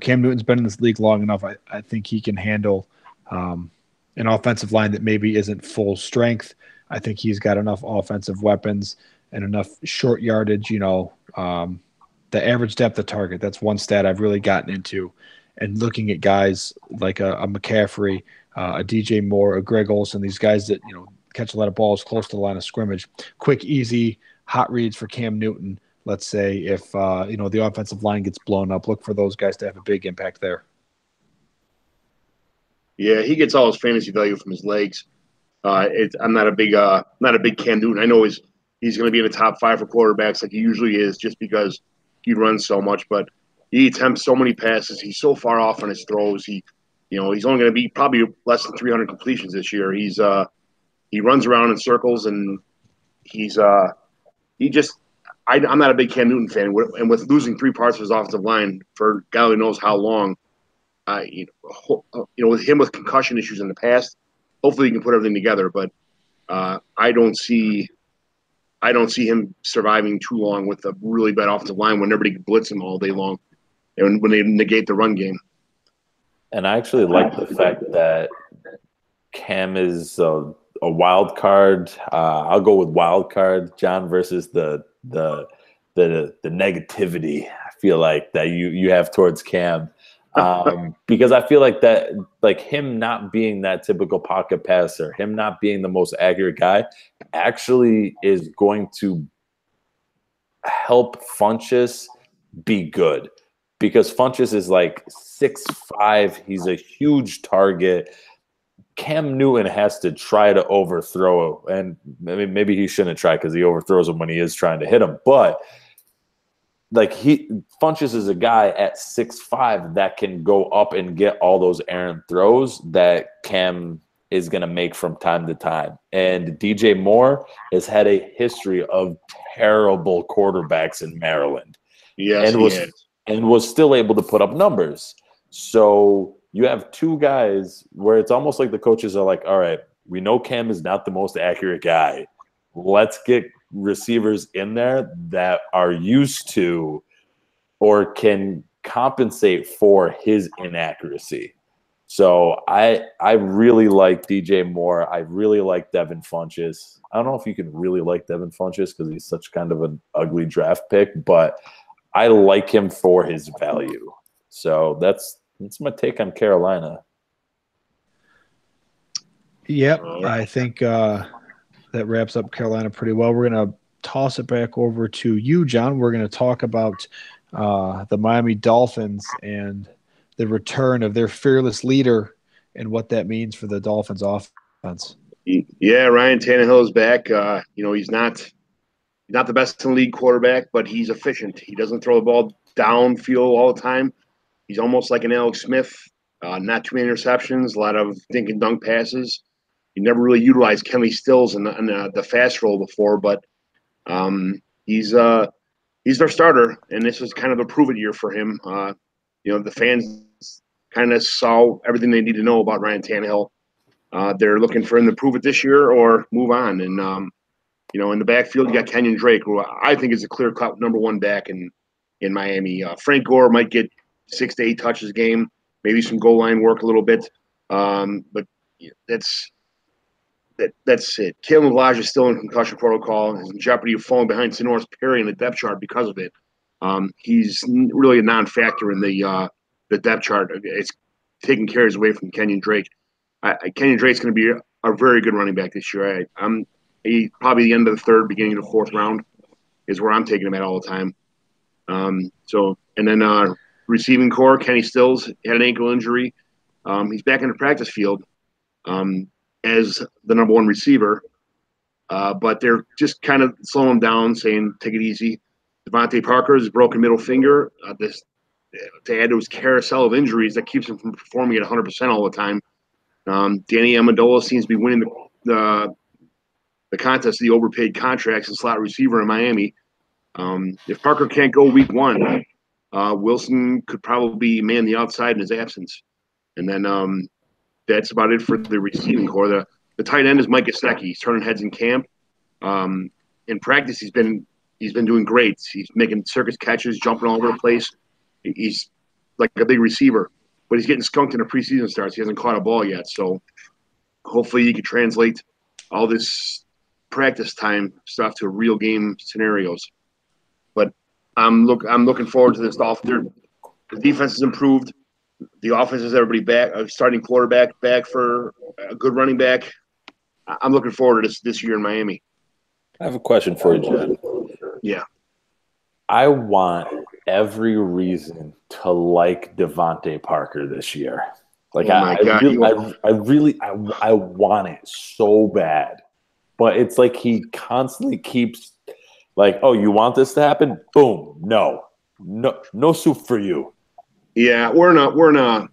Cam Newton's been in this league long enough. I think he can handle an offensive line that maybe isn't full strength. I think he's got enough offensive weapons and enough short yardage. The average depth of target. That's one stat I've really gotten into. And looking at guys like a McCaffrey, a DJ Moore, a Greg Olsen, these guys that catch a lot of balls close to the line of scrimmage, quick, easy, hot reads for Cam Newton. Let's say if the offensive line gets blown up, look for those guys to have a big impact there. Yeah, he gets all his fantasy value from his legs. I'm not a big Cam Newton. I know he's going to be in the top 5 for quarterbacks like he usually is, just because he runs so much. But he attempts so many passes. He's so far off on his throws. He's only going to be probably less than 300 completions this year. He runs around in circles, and I'm not a big Cam Newton fan, and with losing 3 parts of his offensive line for God only knows how long, with him with concussion issues in the past, hopefully he can put everything together. But I don't see him surviving too long with a really bad offensive line when everybody can blitz him all day long, and when they negate the run game. And I actually like the fact that Cam is a wild card. I'll go with wild card, John, versus the negativity I feel like that you have towards Cam, because I feel like that, like him not being that typical pocket passer, him not being the most accurate guy, actually is going to help Funchess be good, because Funchess is like 6'5". He's a huge target. Cam Newton has to try to overthrow, and maybe he shouldn't try because he overthrows him when he is trying to hit him. But like Funchess is a guy at 6'5" that can go up and get all those errant throws that Cam is going to make from time to time. And DJ Moore has had a history of terrible quarterbacks in Maryland. Yes, and was still able to put up numbers. So you have 2 guys where it's almost like the coaches are like, all right, we know Cam is not the most accurate guy. Let's get receivers in there that are used to or can compensate for his inaccuracy. So I really like DJ Moore. I really like Devin Funchess. I don't know if you can really like Devin Funchess because he's such kind of an ugly draft pick, but I like him for his value. So that's my take on Carolina. Yep, I think that wraps up Carolina pretty well. We're going to toss it back over to you, John. We're going to talk about the Miami Dolphins and the return of their fearless leader and what that means for the Dolphins offense. Yeah, Ryan Tannehill is back. He's not the best in the league quarterback, but he's efficient. He doesn't throw the ball downfield all the time. He's almost like an Alex Smith. Not too many interceptions, a lot of dink and dunk passes. He never really utilized Kenny Stills in the fast roll before, but he's their starter, and this is kind of a prove-it year for him. The fans kind of saw everything they need to know about Ryan Tannehill. They're looking for him to prove it this year or move on. And in the backfield, you got Kenyon Drake, who I think is a clear-cut number 1 back in Miami. Frank Gore might get 6 to 8 touches a game, maybe some goal line work a little bit, but that's it. Kalen Elijah is still in concussion protocol. He's in jeopardy of falling behind Sonoris Perry in the depth chart because of it. He's really a non-factor in the depth chart. It's taking carries away from Kenyon Drake. Kenyon Drake's going to be a very good running back this year. Probably the end of the 3rd, beginning of the 4th round is where I'm taking him at all the time. And then receiving core, Kenny Stills had an ankle injury. He's back in the practice field as the number 1 receiver, but they're just kind of slowing him down, saying take it easy. Devontae Parker has a broken middle finger. To add to his carousel of injuries that keeps him from performing at 100% all the time. Danny Amendola seems to be winning the contest of the overpaid contracts and slot receiver in Miami. If Parker can't go week 1, Wilson could probably man the outside in his absence. And then that's about it for the receiving core. the tight end is Mike Gesicki. He's turning heads in camp. In practice, he's been doing great. He's making circus catches, jumping all over the place. He's like a big receiver, but he's getting skunked in the preseason starts. He hasn't caught a ball yet, so hopefully he can translate all this practice time stuff to real game scenarios. But I'm looking forward to this. The defense has improved. The offense has everybody back. A starting quarterback back for a good running back. I'm looking forward to this year in Miami. I have a question for you, Jed. Yeah. I want every reason to like Devontae Parker this year. Like, I want it so bad. But it's like he constantly keeps like, oh, you want this to happen? Boom. No soup for you. Yeah, we're in a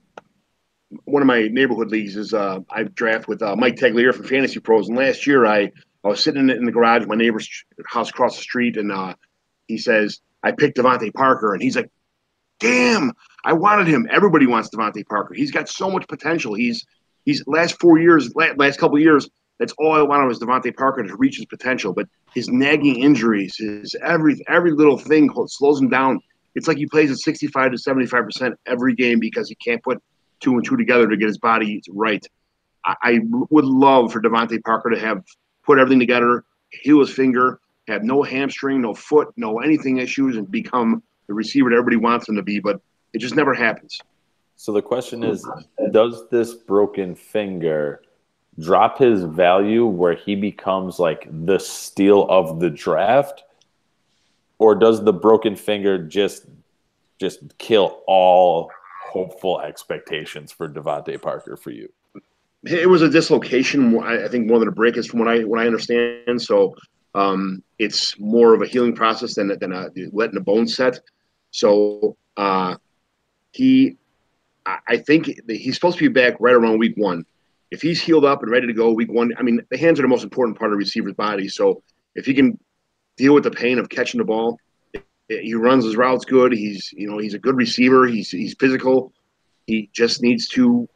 one of my neighborhood leagues is I draft with Mike Tagliere from Fantasy Pros, and last year I was sitting in the garage, my neighbor's house across the street, and he says I picked Devontae Parker, and he's like, "Damn, I wanted him." Everybody wants Devontae Parker. He's got so much potential. He's last couple of years. That's all I wanted was Devontae Parker to reach his potential, but his nagging injuries, his every little thing slows him down. It's like he plays at 65 to 75% every game because he can't put 2 and 2 together to get his body right. I would love for Devontae Parker to have put everything together, heal his finger, have no hamstring, no foot, no anything issues, and become the receiver that everybody wants him to be, but it just never happens. So the question is, does this broken finger drop his value where he becomes like the steal of the draft? Or does the broken finger just kill all hopeful expectations for Devontae Parker for you? It was a dislocation, I think, more than a break is from what I understand. So it's more of a healing process than letting the bone set. So I think he's supposed to be back right around week 1. If he's healed up and ready to go week 1, I mean, the hands are the most important part of a receiver's body. So if he can deal with the pain of catching the ball, he runs his routes good. He's a good receiver. He's physical. He just needs to.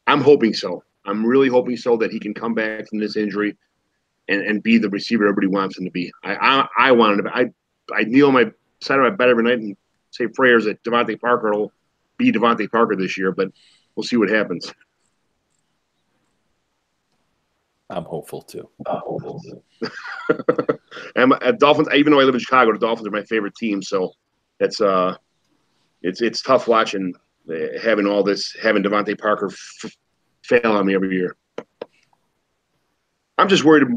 I'm hoping so. I'm really hoping so that he can come back from this injury and be the receiver everybody wants him to be. I wanted to. I kneel on my side of my bed every night and say prayers that Devontae Parker will be Devontae Parker this year, but we'll see what happens. I'm hopeful too. And Dolphins, even though I live in Chicago, the Dolphins are my favorite team. So it's tough watching having Devontae Parker fail on me every year. I'm just worried.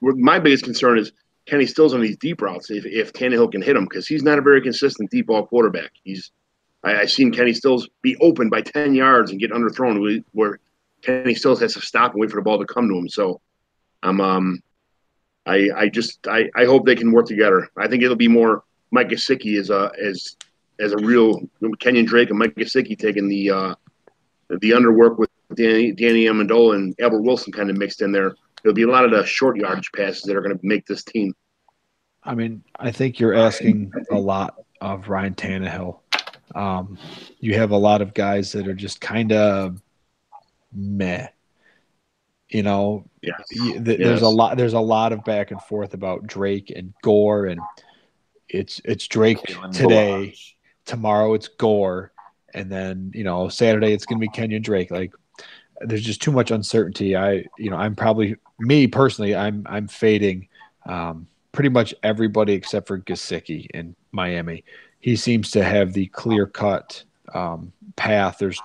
My biggest concern is Kenny Stills on these deep routes. If Tannehill can hit him, because he's not a very consistent deep ball quarterback. I've seen Kenny Stills be open by 10 yards and get underthrown where Kenny Stills has to stop and wait for the ball to come to him. So I hope they can work together. I think it'll be more Mike Gesicki as a real Kenyon Drake and Mike Gesicki taking the underwork with Danny Amendola and Albert Wilson kind of mixed in there. There'll be a lot of the short yardage passes that are going to make this team. I mean, I think you're asking a lot of Ryan Tannehill. You have a lot of guys that are just kind of meh. There's a lot of back and forth about Drake and Gore, and it's Drake today, tomorrow it's Gore, and then Saturday it's going to be Kenyon Drake. Like, there's just too much uncertainty. I'm probably, me personally, I'm fading pretty much everybody except for Gesicki in Miami. He seems to have the clear cut path. There's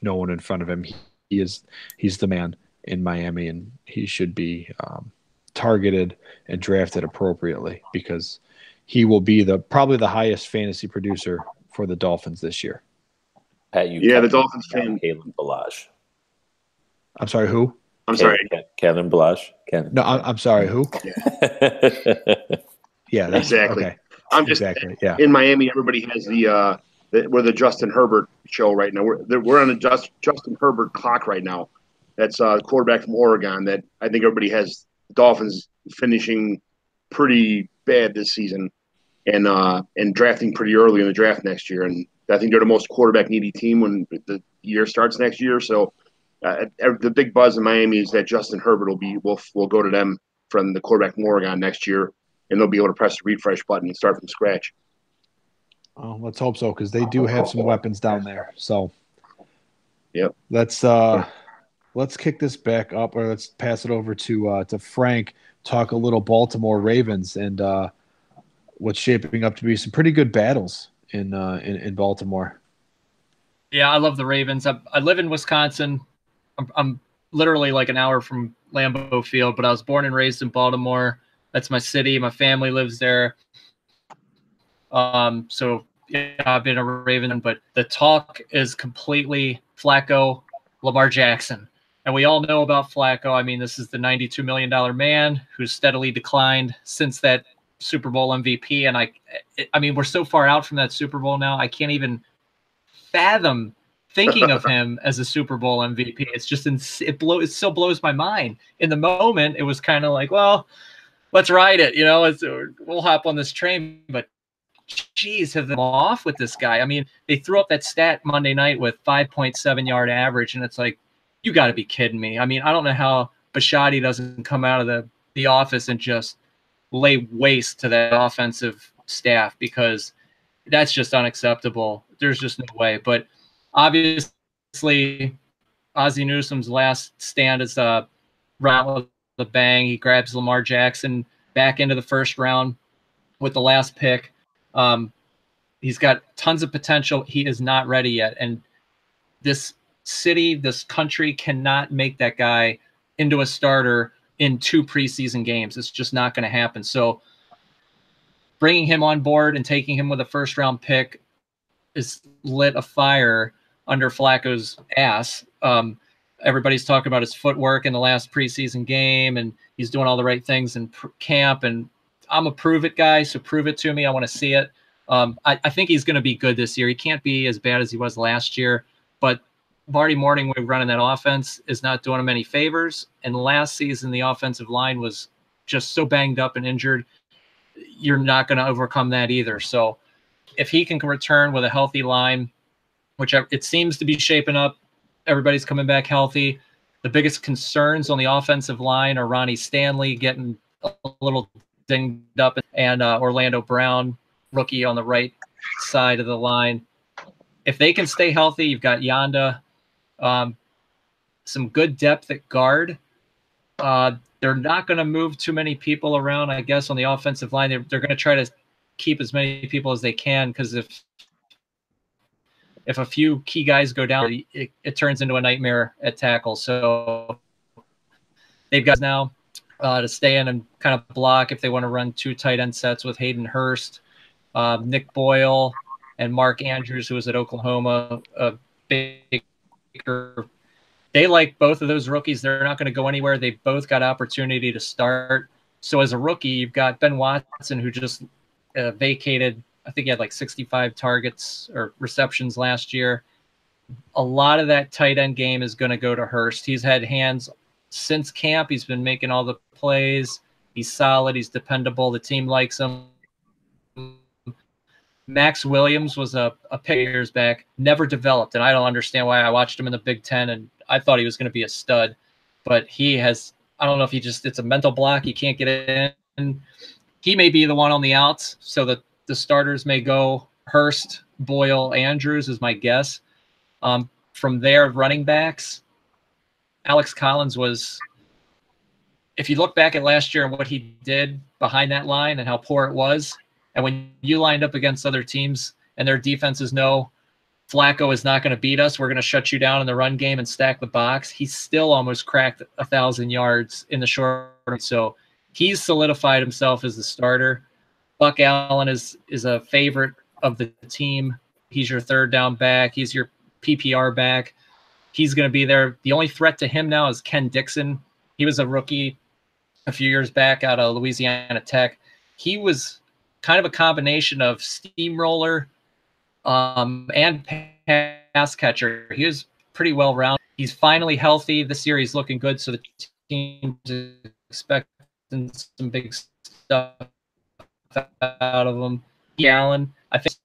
no one in front of him. He's the man in Miami, and he should be targeted and drafted appropriately because he will be probably the highest fantasy producer for the Dolphins this year. Pat, the Dolphins fan. Kalen Ballage. I'm sorry, who? Sorry. Kalen Ballage. No, I'm sorry, who? Yeah, that's exactly. Okay. Yeah. In Miami, everybody has we're the Justin Herbert show right now. We're on a Justin Herbert clock right now. That's a quarterback from Oregon that I think everybody has the Dolphins finishing pretty bad this season and drafting pretty early in the draft next year. And I think they're the most quarterback needy team when the year starts next year. So The big buzz in Miami is that Justin Herbert will go to them from the quarterback from Oregon next year, and they'll be able to press the refresh button and start from scratch. Oh, let's hope so, because they do have some weapons down there. So, yep. Let's kick this back up, or let's pass it over to Frank. Talk a little Baltimore Ravens and what's shaping up to be some pretty good battles in Baltimore. Yeah, I love the Ravens. I live in Wisconsin. I'm literally like an hour from Lambeau Field, but I was born and raised in Baltimore. That's my city. My family lives there. So yeah, I've been a Raven, but the talk is completely Flacco, Lamar Jackson. And we all know about Flacco. I mean, this is the $92 million man who's steadily declined since that Super Bowl MVP. And I mean, we're so far out from that Super Bowl now. I can't even fathom thinking of him as a Super Bowl MVP. It's just, it still blows my mind. In the moment, it was kind of like, well, let's ride it. You know, we'll hop on this train, but geez, have them off with this guy. I mean, they threw up that stat Monday night with 5.7 yard average, and it's like, you got to be kidding me. I mean, I don't know how Bisciotti doesn't come out of the office and just lay waste to that offensive staff, because that's just unacceptable. There's just no way. But obviously, Ozzie Newsome's last stand is round with the bang. He grabs Lamar Jackson back into the first round with the last pick. He's got tons of potential. He is not ready yet. And this city, this country cannot make that guy into a starter in 2 preseason games. It's just not going to happen. So bringing him on board and taking him with a first-round pick is lit a fire under Flacco's ass. Everybody's talking about his footwork in the last preseason game, and he's doing all the right things in camp. And I'm a prove-it guy, so prove it to me. I want to see it. I think he's going to be good this year. He can't be as bad as he was last year, but Marty Mornhinweg running that offense is not doing him any favors. And last season, the offensive line was just so banged up and injured. You're not going to overcome that either. So if he can return with a healthy line, which it seems to be shaping up, everybody's coming back healthy. The biggest concerns on the offensive line are Ronnie Stanley getting a little dinged up, and Orlando Brown, rookie, on the right side of the line. If they can stay healthy, you've got Yanda, some good depth at guard. They're not going to move too many people around, I guess, on the offensive line. They're going to try to keep as many people as they can, because if a few key guys go down, it turns into a nightmare at tackle. So they've got now to stay in and kind of block if they want to run 2 tight end sets with Hayden Hurst, Nick Boyle, and Mark Andrews, who was at Oklahoma. Baker. They like both of those rookies. They're not going to go anywhere. They both got opportunity to start. So as a rookie, you've got Ben Watson, who just vacated. I think he had like 65 targets or receptions last year. A lot of that tight end game is going to go to Hurst. He's had hands since camp. He's been making all the plays. He's solid. He's dependable. The team likes him. Max Williams was a pick years back, never developed, and I don't understand why. I watched him in the Big Ten, and I thought he was going to be a stud, but he has, I don't know if it's a mental block. He can't get in. He may be the one on the outs, so that the starters may go Hurst, Boyle, Andrews is my guess. From there, running backs, Alex Collins was, if you look back at last year and what he did behind that line and how poor it was, and when you lined up against other teams and their defenses know Flacco is not going to beat us, we're going to shut you down in the run game and stack the box, he still almost cracked 1,000 yards in the short term. So he's solidified himself as the starter. Buck Allen is a favorite of the team. He's your third down back. He's your PPR back. He's going to be there. The only threat to him now is Ken Dixon. He was a rookie a few years back out of Louisiana Tech. He was kind of a combination of steamroller and pass catcher. He was pretty well rounded. He's finally healthy this year. He's looking good. So the team's expecting some big stuff out of him. Allen, I think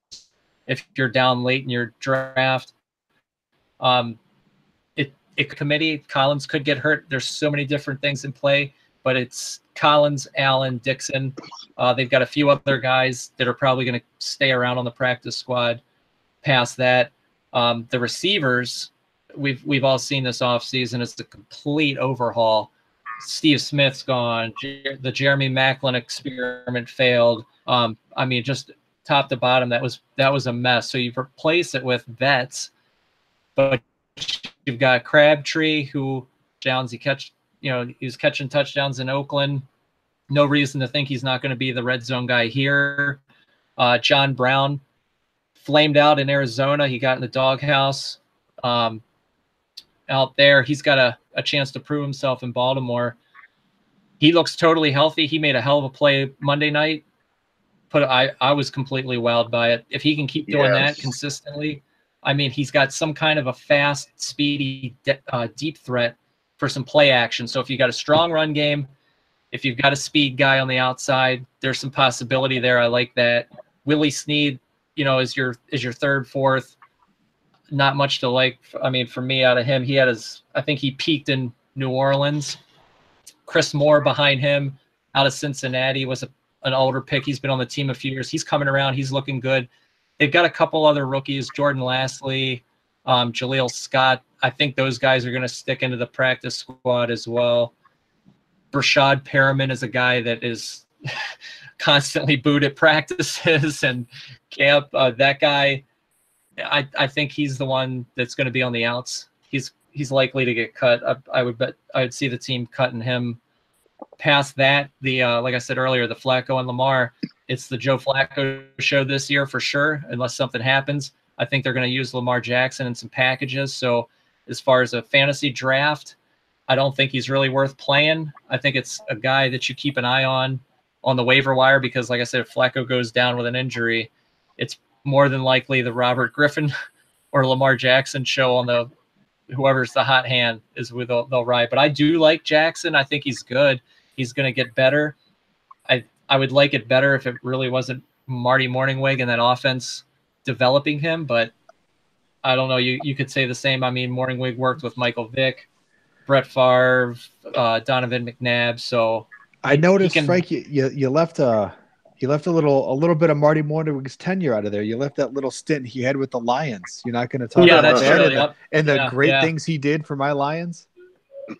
if you're down late in your draft, committee. Collins could get hurt. There's so many different things in play, but it's Collins, Allen, Dixon. They've got a few other guys that are probably going to stay around on the practice squad. Past that, the receivers, we've all seen this offseason. It's a complete overhaul. Steve Smith's gone. The Jeremy Maclin experiment failed. I mean, just top to bottom, that was a mess. So you've replaced it with vets, but you've got Crabtree, who he was catching touchdowns in Oakland. No reason to think he's not going to be the red zone guy here. John Brown flamed out in Arizona. He got in the doghouse out there. He's got a chance to prove himself in Baltimore. He looks totally healthy. He made a hell of a play Monday night. I was completely wowed by it. If he can keep doing that consistently, I mean, he's got some kind of a fast, speedy, deep threat for some play action. So if you've got a strong run game, if you've got a speed guy on the outside, there's some possibility there. I like that. Willie Snead, is your third, fourth. Not much to like. I mean, for me, out of him, I think he peaked in New Orleans. Chris Moore behind him out of Cincinnati was an older pick. He's been on the team a few years. He's coming around. He's looking good. They've got a couple other rookies, Jordan Lastly, Jaleel Scott. I think those guys are going to stick into the practice squad as well. Brashad Perriman is a guy that is constantly booed at practices and camp. That guy, I think he's the one that's going to be on the outs. He's likely to get cut. I would see the team cutting him. Past that, like I said earlier, the Flacco and Lamar, it's the Joe Flacco show this year for sure, unless something happens. I think they're going to use Lamar Jackson in some packages. So as far as a fantasy draft, I don't think he's really worth playing. I think it's a guy that you keep an eye on the waiver wire because, like I said, if Flacco goes down with an injury, it's more than likely the Robert Griffin or Lamar Jackson show on the whoever's the hot hand is who they'll ride. But I do like Jackson. I think he's good. He's going to get better. I would like it better if it really wasn't Marty Morningwig and that offense developing him, but I don't know. You could say the same. I mean, Morningwig worked with Michael Vick, Brett Favre, Donovan McNabb. So I noticed, Frank, you left a little bit of Marty Morningwig's tenure out of there. You left that little stint he had with the Lions. You're not going to talk about that and the great things he did for my Lions.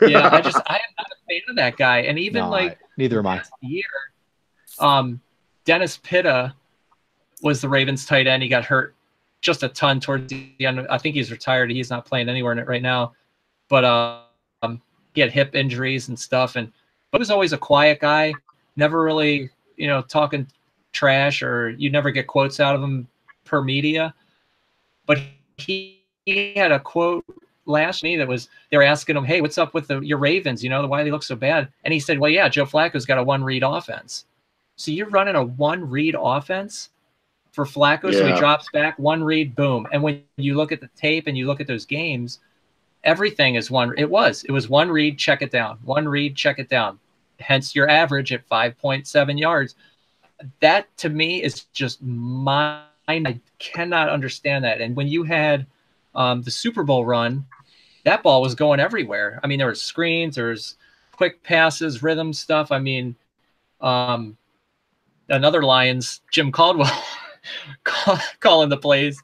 Yeah, I am not a fan of that guy. And even neither am I. Year, Dennis Pitta was the Ravens tight end. He got hurt just a ton towards the end. I think he's retired. He's not playing anywhere in it right now. But he had hip injuries and stuff. But he was always a quiet guy. Never really, talking trash, or you never get quotes out of him per media. But he had a quote last night that was, they were asking him, hey, what's up with your Ravens? Why do they look so bad? And he said, well, yeah, Joe Flacco's got a one-read offense. So you're running a one-read offense for Flacco, so he drops back, one read, boom. And when you look at the tape and you look at those games, everything is one. It was one read, check it down. One read, check it down. Hence your average at 5.7 yards. That, to me, is just mine. I cannot understand that. And when you had the Super Bowl run, that ball was going everywhere. I mean, there were screens, there's quick passes, rhythm stuff. I mean, another Lions, Jim Caldwell, calling the plays.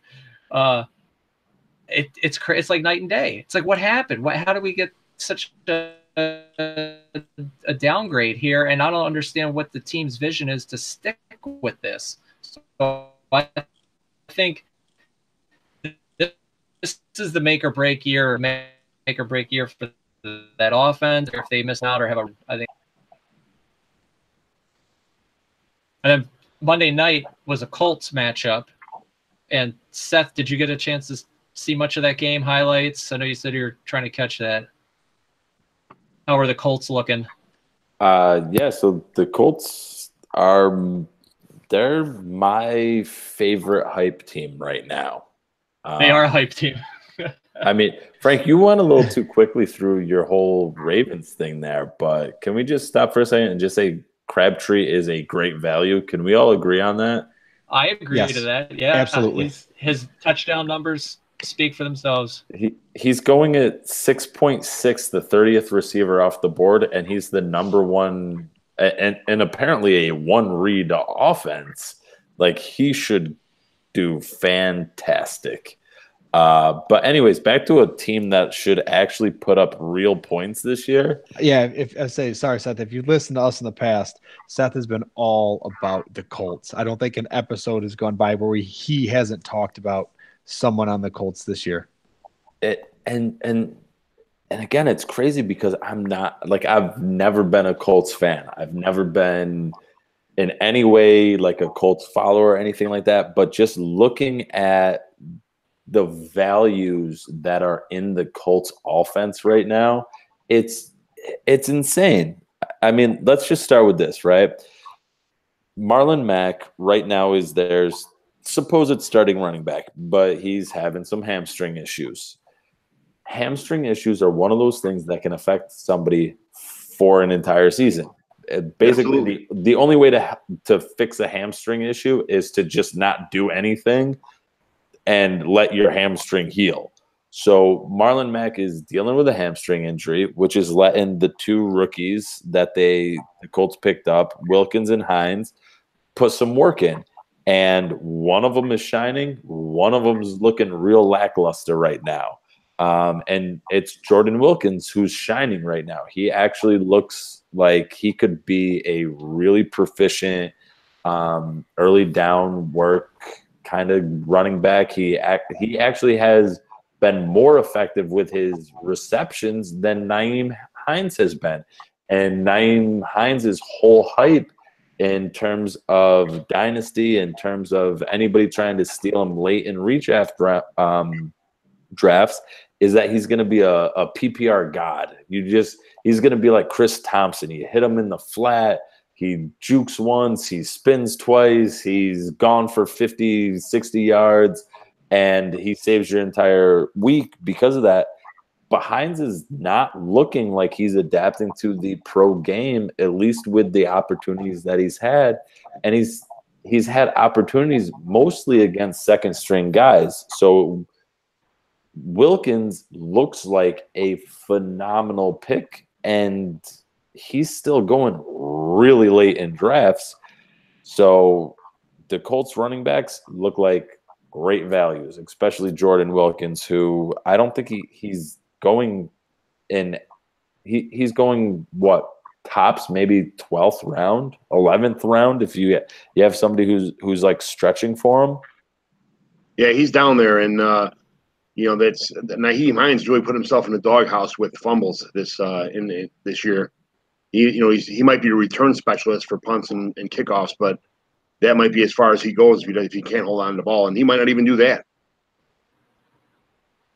It's like night and day. It's like, what happened? How do we get such a downgrade here? And I don't understand what the team's vision is to stick with this. So I think this is the make or break year, for that offense. Or if they miss out or have I think. And then Monday night was a Colts matchup. And Seth, did you get a chance to see much of that game, highlights? I know you said you were trying to catch that. How are the Colts looking? Yeah, so the Colts they're my favorite hype team right now. They are a hype team. I mean, Frank, you went a little too quickly through your whole Ravens thing there, but can we just stop for a second and just say Crabtree is a great value? Can we all agree on that? I agree to that. Yeah, absolutely. His touchdown numbers speak for themselves. He's going at 6.6, the 30th receiver off the board, and he's the number one and apparently a one-read offense. Like, he should do fantastic. But anyways, back to a team that should actually put up real points this year. Yeah, if I say sorry, Seth, if you listen to us in the past, Seth has been all about the Colts. I don't think an episode has gone by where he hasn't talked about someone on the Colts this year. And again, it's crazy because I'm not like, I've never been a Colts fan. I've never been in any way like a Colts follower or anything like that. But just looking at the values that are in the Colts offense right now, it's insane. I mean, let's just start with this, right? Marlon Mack right now is their supposed starting running back, but he's having some hamstring issues. Hamstring issues are one of those things that can affect somebody for an entire season. Basically, the only way to fix a hamstring issue is to just not do anything and let your hamstring heal. So Marlon Mack is dealing with a hamstring injury, which is letting the two rookies that the Colts picked up, Wilkins and Hines, put some work in. And one of them is shining. One of them is looking real lackluster right now. And it's Jordan Wilkins who's shining right now. He actually looks like he could be a really proficient early down work kind of running back. He actually has been more effective with his receptions than Nyheim Hines has been. And Nyheim Hines' whole hype in terms of dynasty, in terms of anybody trying to steal him late in redraft drafts, is that he's going to be a PPR god. He's going to be like Chris Thompson. You hit him in the flat, he jukes once, he spins twice, he's gone for 50, 60 yards, and he saves your entire week because of that. But Hines is not looking like he's adapting to the pro game, at least with the opportunities that he's had. And he's had opportunities mostly against second string guys. So Wilkins looks like a phenomenal pick, and he's still going really late in drafts. So the Colts running backs look like great values, especially Jordan Wilkins, who I don't think he's going in. He's going what, tops maybe 12th round, 11th round if you have somebody who's like stretching for him. Yeah, he's down there, and that's Nyheim Hines really put himself in the doghouse with fumbles this year. He might be a return specialist for punts and kickoffs, but that might be as far as he goes if he can't hold on to the ball, and he might not even do that.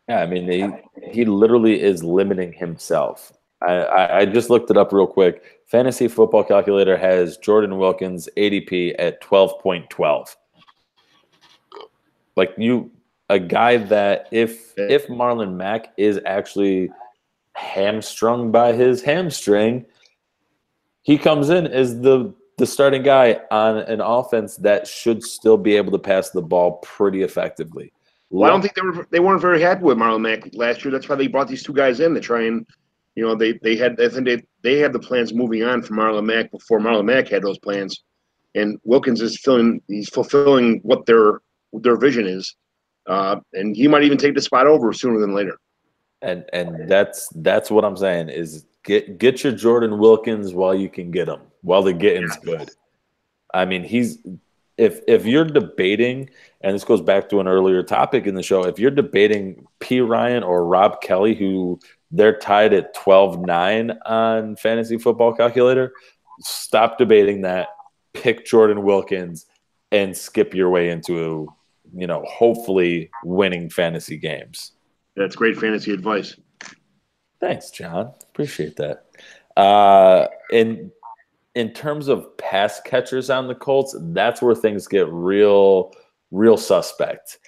Yeah, I mean, he literally is limiting himself. I just looked it up real quick. Fantasy Football Calculator has Jordan Wilkins ADP at 12.12. Like, a guy that if Marlon Mack is actually hamstrung by his hamstring, he comes in as the starting guy on an offense that should still be able to pass the ball pretty effectively. Well, I don't think they weren't very happy with Marlon Mack last year. That's why they brought these two guys in to try and, they had the plans moving on from Marlon Mack before Marlon Mack had those plans, and Wilkins is fulfilling what their vision is, and he might even take the spot over sooner than later. And that's what I'm saying is get your Jordan Wilkins while you can get him, while the getting's good. I mean, if you're debating, and this goes back to an earlier topic in the show, if you're debating P. Ryan or Rob Kelly, who they're tied at 12-9 on Fantasy Football Calculator, stop debating that. Pick Jordan Wilkins and skip your way into, hopefully winning fantasy games. That's great fantasy advice. Thanks, John. Appreciate that. In terms of pass catchers on the Colts, that's where things get real suspect.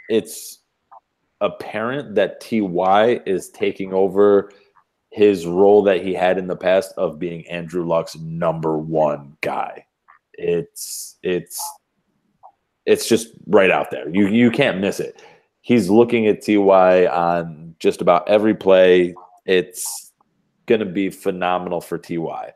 It's apparent that T.Y. is taking over his role that he had in the past of being Andrew Luck's number one guy. It's just right out there. You can't miss it. he's looking at Ty on just about every play. It's going to be phenomenal for Ty.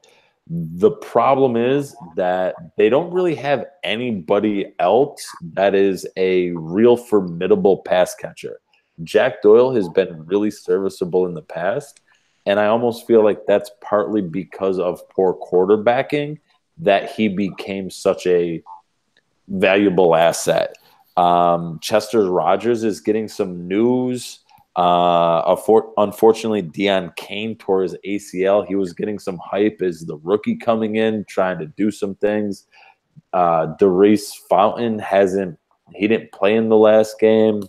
The problem is that they don't really have anybody else that is a real formidable pass catcher. Jack Doyle has been really serviceable in the past, and I almost feel like that's partly because of poor quarterbacking that he became such a valuable asset. Chester Rogers is getting some news. Unfortunately, Deion Kane tore his ACL. He was getting some hype as the rookie coming in, trying to do some things. DeRace Fountain he didn't play in the last game.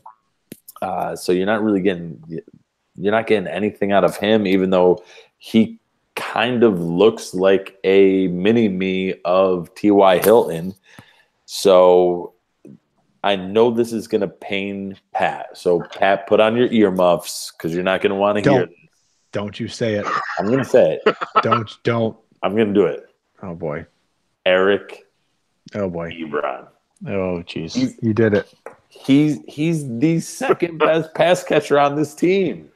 So you're not getting anything out of him, even though he kind of looks like a mini-me of T.Y. Hilton. So I know this is going to pain Pat. So, Pat, put on your earmuffs because you're not going to want to hear this. Don't you say it. I'm going to say it. Don't. I'm going to do it. Oh, boy. Eric Ebron. Oh, jeez. You did it. He's the second best pass catcher on this team.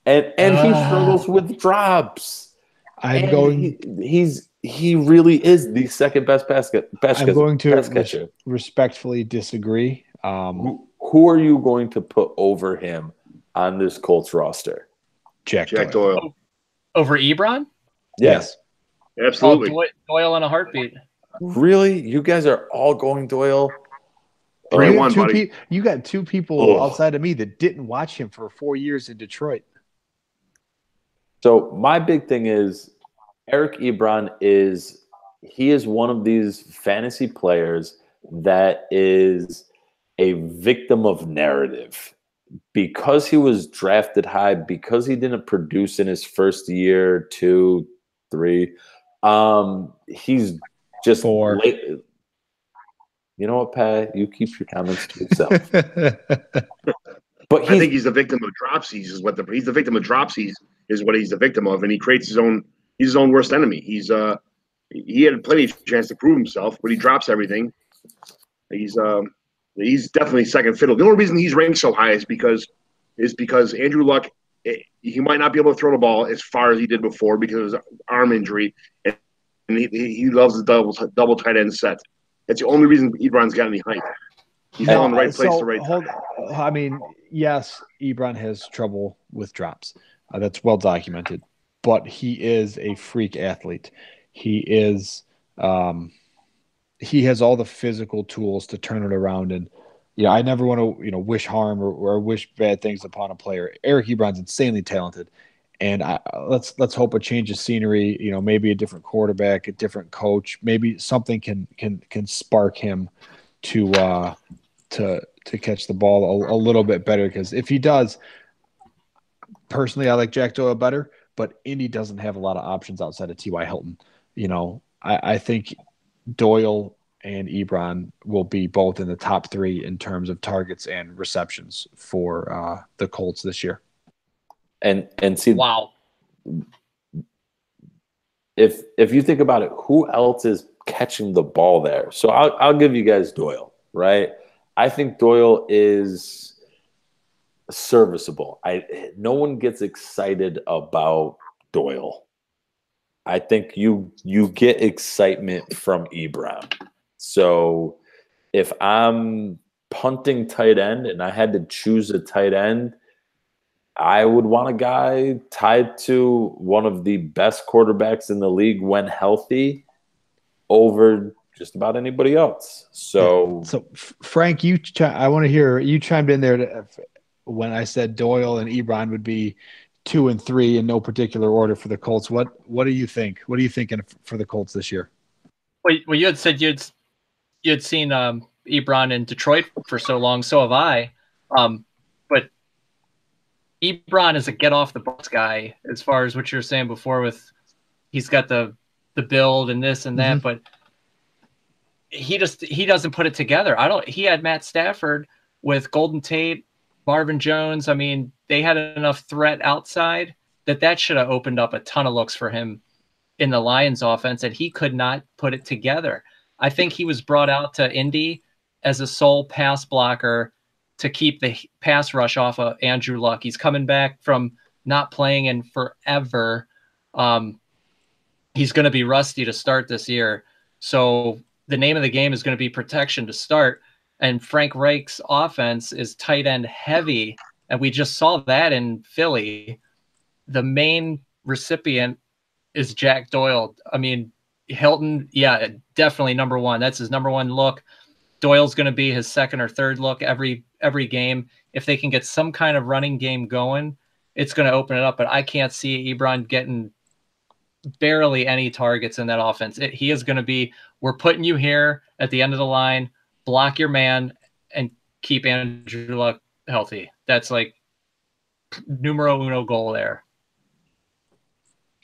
And he struggles with drops. He really is the second best pass catcher. I'm going to respectfully disagree. Who are you going to put over him on this Colts roster? Jack Doyle. Over Ebron? Yes. Absolutely. Doyle in a heartbeat. Really? You guys are all going Doyle? You got two people outside of me that didn't watch him for 4 years in Detroit. So my big thing is Eric Ebron is one of these fantasy players that is a victim of narrative. Because he was drafted high, because he didn't produce in his first year, 2, 3, he's just 4. You know what, Pat? You keep your comments to yourself. But I think he's the victim of dropsies. He's the victim of dropsies is what he's the victim of, and he creates his own. He's his own worst enemy. He had plenty of chance to prove himself, but he drops everything. He's definitely second fiddle. The only reason he's ranked so high is because Andrew Luck, he might not be able to throw the ball as far as he did before because of his arm injury, and he loves the double tight end set. That's the only reason Ebron's got any height. He's all in the right place at the right time. I mean, yes, Ebron has trouble with drops. That's well documented. But he is a freak athlete. He has all the physical tools to turn it around. And I never want to wish harm or wish bad things upon a player. Eric Ebron's insanely talented, and let's hope a change of scenery. Maybe a different quarterback, a different coach, maybe something can spark him to catch the ball a little bit better. Because if he does, personally, I like Jack Doyle better. But Indy doesn't have a lot of options outside of T.Y. Hilton. I think Doyle and Ebron will be both in the top 3 in terms of targets and receptions for the Colts this year. And see, wow. If you think about it, who else is catching the ball there? So I'll give you guys Doyle, right? I think Doyle is serviceable. No one gets excited about Doyle. I think you get excitement from Ebron. So if I'm punting tight end and I had to choose a tight end, I would want a guy tied to one of the best quarterbacks in the league when healthy over just about anybody else. So Frank, I want to hear you chimed in there when I said Doyle and Ebron would be 2 and 3 in no particular order for the Colts. What do you think? What are you thinking for the Colts this year? Well, you had said you'd seen Ebron in Detroit for so long. So have I. But Ebron is a get off the bus guy as far as what you were saying before. With he's got the build and this and that, Mm-hmm. but he doesn't put it together. He had Matt Stafford with Golden Tate, Marvin Jones. I mean, they had enough threat outside that should have opened up a ton of looks for him in the Lions offense, and he could not put it together. I think he was brought out to Indy as a sole pass blocker to keep the pass rush off of Andrew Luck. He's coming back from not playing in forever. He's going to be rusty to start this year. So the name of the game is going to be protection to start. And Frank Reich's offense is tight end heavy. And we just saw that in Philly. The main recipient is Jack Doyle. I mean, Hilton, yeah, definitely number one. That's his number one look. Doyle's going to be his second or third look every game. If they can get some kind of running game going, it's going to open it up. But I can't see Ebron getting barely any targets in that offense. He is going to be, we're putting you here at the end of the line, block your man, and keep Andrew Luck healthy. That's like numero uno goal there.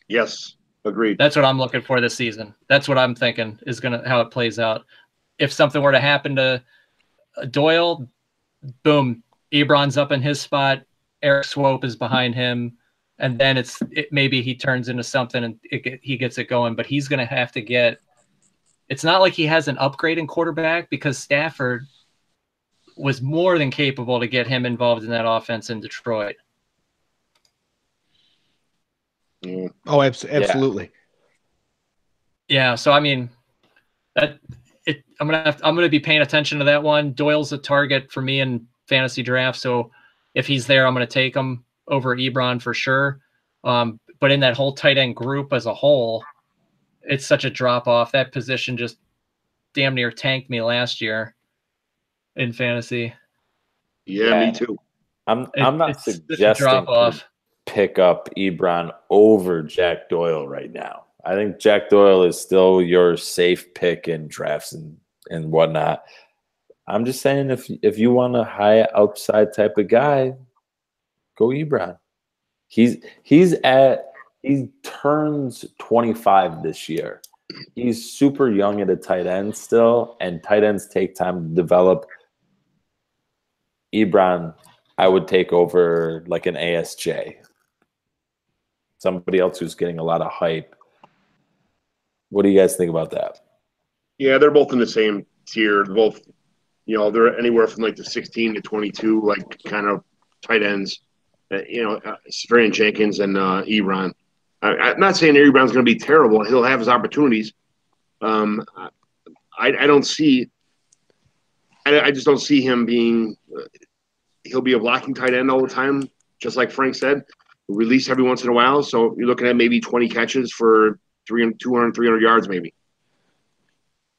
Yes, agreed. That's what I'm looking for this season. That's what I'm thinking is how it plays out. If something were to happen to Doyle, boom, Ebron's up in his spot. Eric Swope is behind him. And then maybe he turns into something and he gets it going. But he's going to have to get – it's not like he has an upgrade in quarterback because Stafford was more than capable to get him involved in that offense in Detroit. Yeah. Oh, absolutely. Yeah. So, I mean, I'm gonna be paying attention to that one. Doyle's a target for me in fantasy draft, so if he's there, I'm gonna take him over Ebron for sure. But in that whole tight end group as a whole, it's such a drop off. That position just damn near tanked me last year in fantasy. Yeah, me too. I'm not suggesting to pick up Ebron over Jack Doyle right now. I think Jack Doyle is still your safe pick in drafts and whatnot. I'm just saying if you want a high upside type of guy, go Ebron. He turns 25 this year. He's super young at a tight end still, and tight ends take time to develop. Ebron, I would take over like an ASJ. Somebody else who's getting a lot of hype. What do you guys think about that? Yeah, they're both in the same tier. Both, they're anywhere from like the 16 to 22, like kind of tight ends. Safarian Jenkins and Ebron. I'm not saying Ebron's going to be terrible. He'll have his opportunities. I just don't see him being. He'll be a blocking tight end all the time, just like Frank said. Release every once in a while. So you're looking at maybe 20 catches for 200, 300 yards maybe.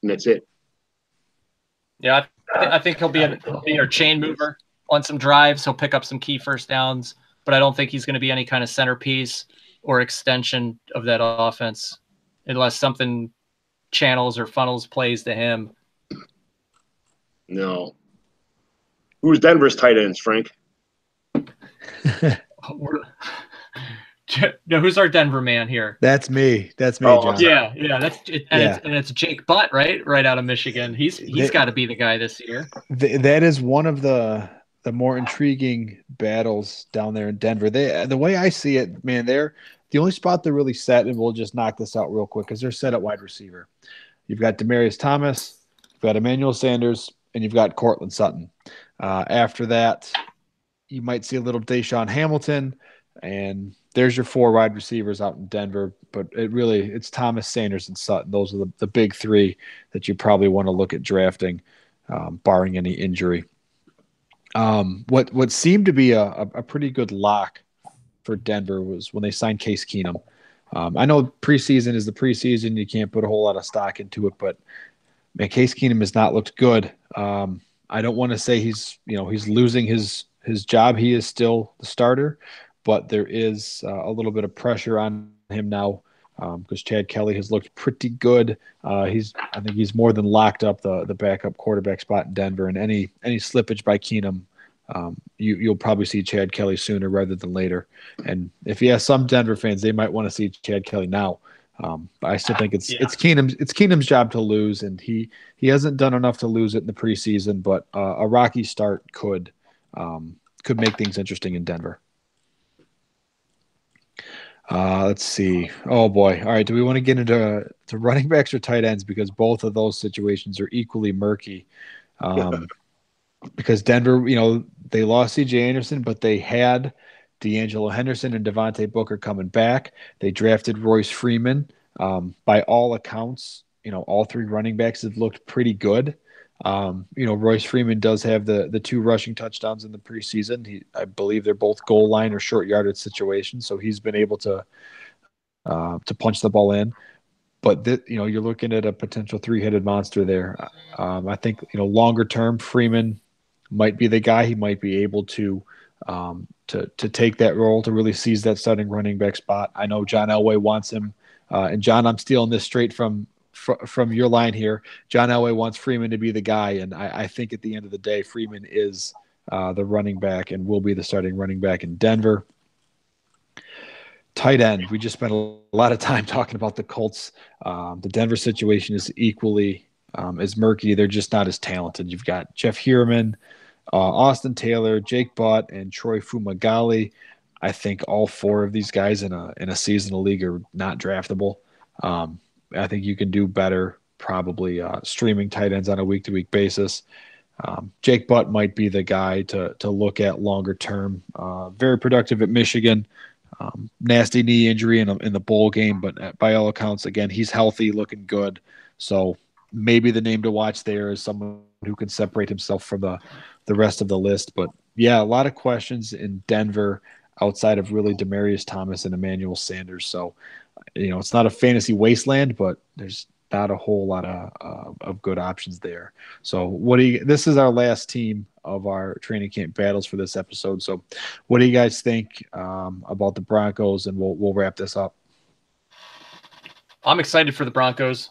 And that's it. Yeah, I think he'll be a chain mover on some drives. He'll pick up some key first downs, but I don't think he's going to be any kind of centerpiece or extension of that offense unless something channels or funnels plays to him. No. Who's Denver's tight ends, Frank? Who's our Denver man here? That's me. John. Yeah. It's Jake Butt, right out of Michigan. He's got to be the guy this year. That is one of the more intriguing battles down there in Denver. The way I see it, man, they're the only spot they're really set, and we'll just knock this out real quick because they're set at wide receiver. You've got Demaryius Thomas, you've got Emmanuel Sanders, and you've got Cortland Sutton. After that, you might see a little Deshaun Hamilton, and there's your four wide receivers out in Denver. But it's Thomas, Sanders, and Sutton. Those are the big three that you probably want to look at drafting, barring any injury. What seemed to be a pretty good lock for Denver was when they signed Case Keenum. I know preseason is the preseason. You can't put a whole lot of stock into it, but man, Case Keenum has not looked good. I don't want to say he's losing his job. He is still the starter, but there is a little bit of pressure on him now because Chad Kelly has looked pretty good. I think he's more than locked up the backup quarterback spot in Denver, and any slippage by Keenum, you'll probably see Chad Kelly sooner rather than later. And if you ask some Denver fans, they might want to see Chad Kelly now. But I still think it's Keenum's job to lose, and he hasn't done enough to lose it in the preseason. But a rocky start could make things interesting in Denver. Let's see. Oh boy! All right, do we want to get into running backs or tight ends because both of those situations are equally murky? because Denver, they lost C.J. Anderson, but they had D'Angelo Henderson and Devontae Booker coming back. They drafted Royce Freeman. By all accounts, all three running backs have looked pretty good. Royce Freeman does have the 2 rushing touchdowns in the preseason. I believe they're both goal line or short yardage situations, so he's been able to punch the ball in. But you're looking at a potential 3-headed monster there. I think longer term, Freeman might be the guy. He might be able to take that role, to really seize that starting running back spot. I know John Elway wants him, and John, I'm stealing this straight from your line here. John Elway wants Freeman to be the guy, and I think at the end of the day, Freeman is the running back and will be the starting running back in Denver. Tight end, we just spent a lot of time talking about the Colts. The Denver situation is equally as murky. They're just not as talented. You've got Jeff Heuerman, Austin Taylor, Jake Butt, and Troy Fumagalli. I think all 4 of these guys in a seasonal league are not draftable. I think you can do better probably streaming tight ends on a week-to-week basis. Jake Butt might be the guy to look at longer term. Very productive at Michigan. Nasty knee injury in the bowl game, but by all accounts, again, he's healthy, looking good. So maybe the name to watch there is someone who can separate himself from the rest of the list. But yeah, a lot of questions in Denver outside of really Demaryius Thomas and Emmanuel Sanders. So, it's not a fantasy wasteland, but there's not a whole lot of good options there. So this is our last team of our training camp battles for this episode. So what do you guys think about the Broncos? And we'll wrap this up. I'm excited for the Broncos.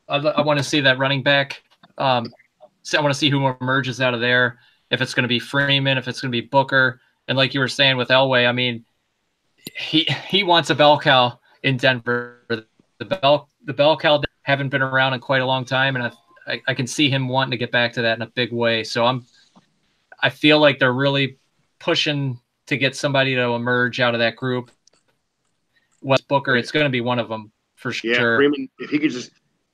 I want to see that running back. I want to see who emerges out of there. If it's going to be Freeman, if it's going to be Booker. And like you were saying with Elway, I mean, he wants a bell cow in Denver. The bell cow haven't been around in quite a long time, and I can see him wanting to get back to that in a big way. So I feel like they're really pushing to get somebody to emerge out of that group. Wes Booker, it's going to be one of them for sure. Yeah, Freeman,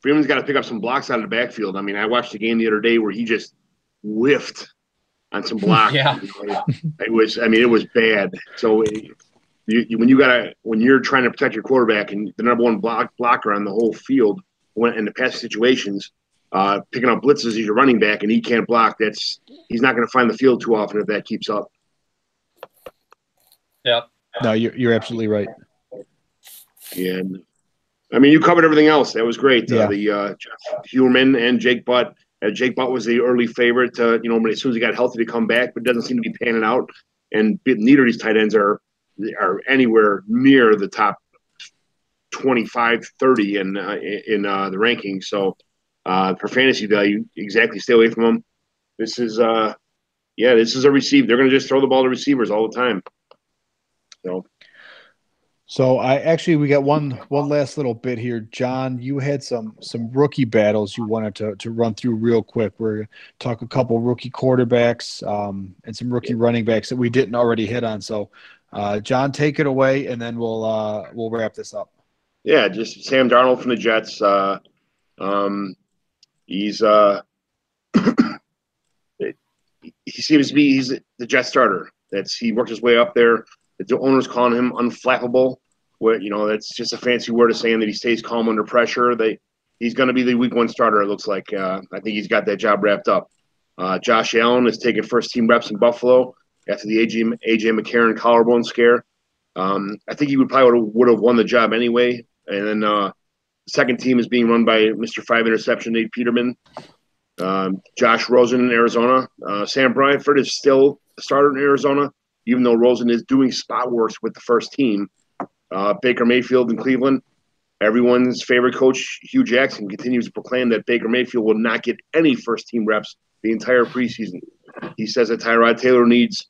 Freeman's got to pick up some blocks out of the backfield. I mean, I watched the game the other day where he just whiffed on some blocks. Yeah, it was bad. So when you're trying to protect your quarterback and the number one blocker on the whole field in the passing situations, picking up blitzes as your running back and he can't block, he's not going to find the field too often if that keeps up. Yeah. No, you're absolutely right. And I mean, you covered everything else. That was great. Yeah. Jeff Heuerman and Jake Butt. Jake Butt was the early favorite to, as soon as he got healthy to come back, but doesn't seem to be panning out. And neither of these tight ends are anywhere near the top 25, 30 in the rankings. So for fantasy value, exactly, stay away from them. This is a receiver. They're going to just throw the ball to receivers all the time. So we got one last little bit here. John, you had some rookie battles you wanted to run through real quick. We're going to talk a couple rookie quarterbacks and some rookie running backs that we didn't already hit on. So John, take it away, and then we'll wrap this up. Yeah, just Sam Darnold from the Jets. He seems to be he's the Jet starter. He worked his way up there. The owner's calling him unflappable. That's just a fancy word of saying that he stays calm under pressure. He's going to be the week 1 starter, it looks like. I think he's got that job wrapped up. Josh Allen is taking first-team reps in Buffalo after the A.J. McCarron collarbone scare. I think he would have won the job anyway. And then the second team is being run by Mr. 5-interception Nate Peterman. Josh Rosen in Arizona. Sam Bradford is still a starter in Arizona, even though Rosen is doing spot works with the first team. Baker Mayfield in Cleveland. Everyone's favorite coach, Hugh Jackson, continues to proclaim that Baker Mayfield will not get any first-team reps the entire preseason. He says that Tyrod Taylor needs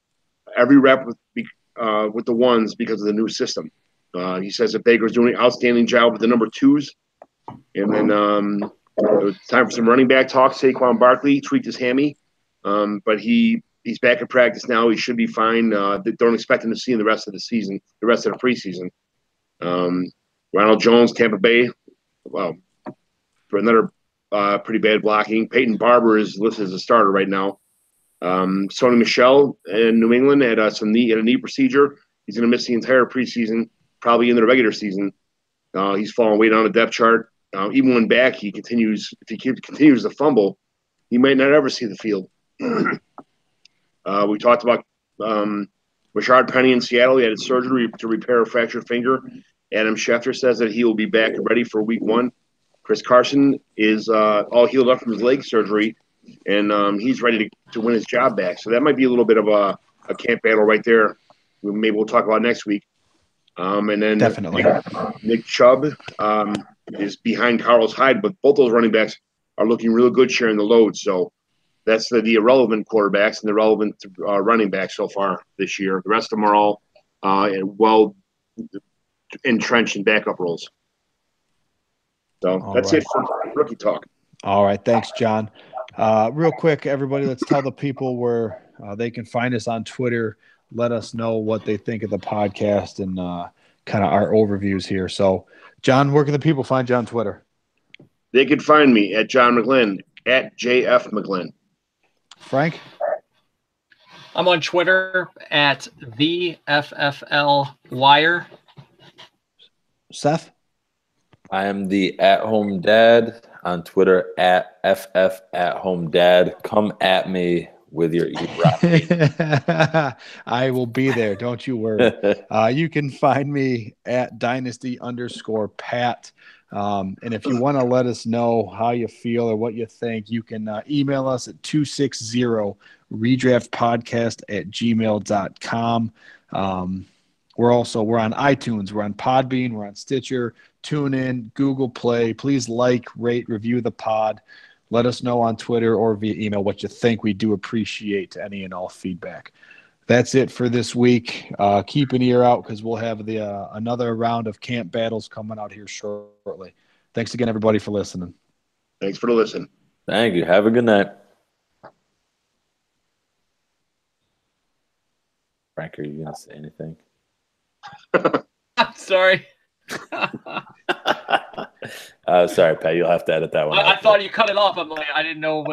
every rep with the ones because of the new system. He says that Baker's doing an outstanding job with the number 2s. And then it's time for some running back talk. Saquon Barkley tweaked his hammy, but he's back in practice now. He should be fine. Don't expect him to see him the rest of the season, the rest of the preseason. Ronald Jones, Tampa Bay, for another pretty bad blocking. Peyton Barber is listed as a starter right now. Sony Michel in New England had a knee procedure. He's going to miss the entire preseason, probably into the regular season. He's fallen way down the depth chart. Even when back, he continues. If he continues to fumble, he might not ever see the field. We talked about Rashard Penny in Seattle. He had surgery to repair a fractured finger. Adam Schefter says that he will be back ready for week 1. Chris Carson is all healed up from his leg surgery, and he's ready to win his job back. So that might be a little bit of a camp battle right there. Maybe we'll talk about next week. And then definitely Nick Chubb is behind Carlos Hyde, but both those running backs are looking real good sharing the load. So that's the irrelevant quarterbacks and the relevant running backs so far this year. The rest of them are all well entrenched in backup roles. So that's it for rookie talk. All right. Thanks, John. Real quick, everybody, let's tell the people where they can find us on Twitter. Let us know what they think of the podcast and kind of our overviews here. So, John, where can the people find you on Twitter? They can find me at John McGlynn, at JF McGlynn. Frank? I'm on Twitter at the FFL Wire. Seth? I am the At Home Dad on Twitter at FF at Home Dad. Come at me with your I will be there. Don't you worry. You can find me at Dynasty_Pat. And if you want to let us know how you feel or what you think, you can email us at 260redraftpodcast@gmail.com. We're on iTunes, we're on Podbean, we're on Stitcher, TuneIn, Google Play. Please like, rate, review the pod. Let us know on Twitter or via email what you think. We do appreciate any and all feedback. That's it for this week. Keep an ear out because we'll have another round of camp battles coming out here shortly. Thanks again, everybody, for listening. Thanks for the listen. Thank you. Have a good night. Frank, are you going to say anything? I'm sorry. Sorry, Pat. You'll have to edit that one. I thought you cut it off. I'm like, I didn't know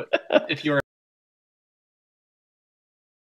if you were.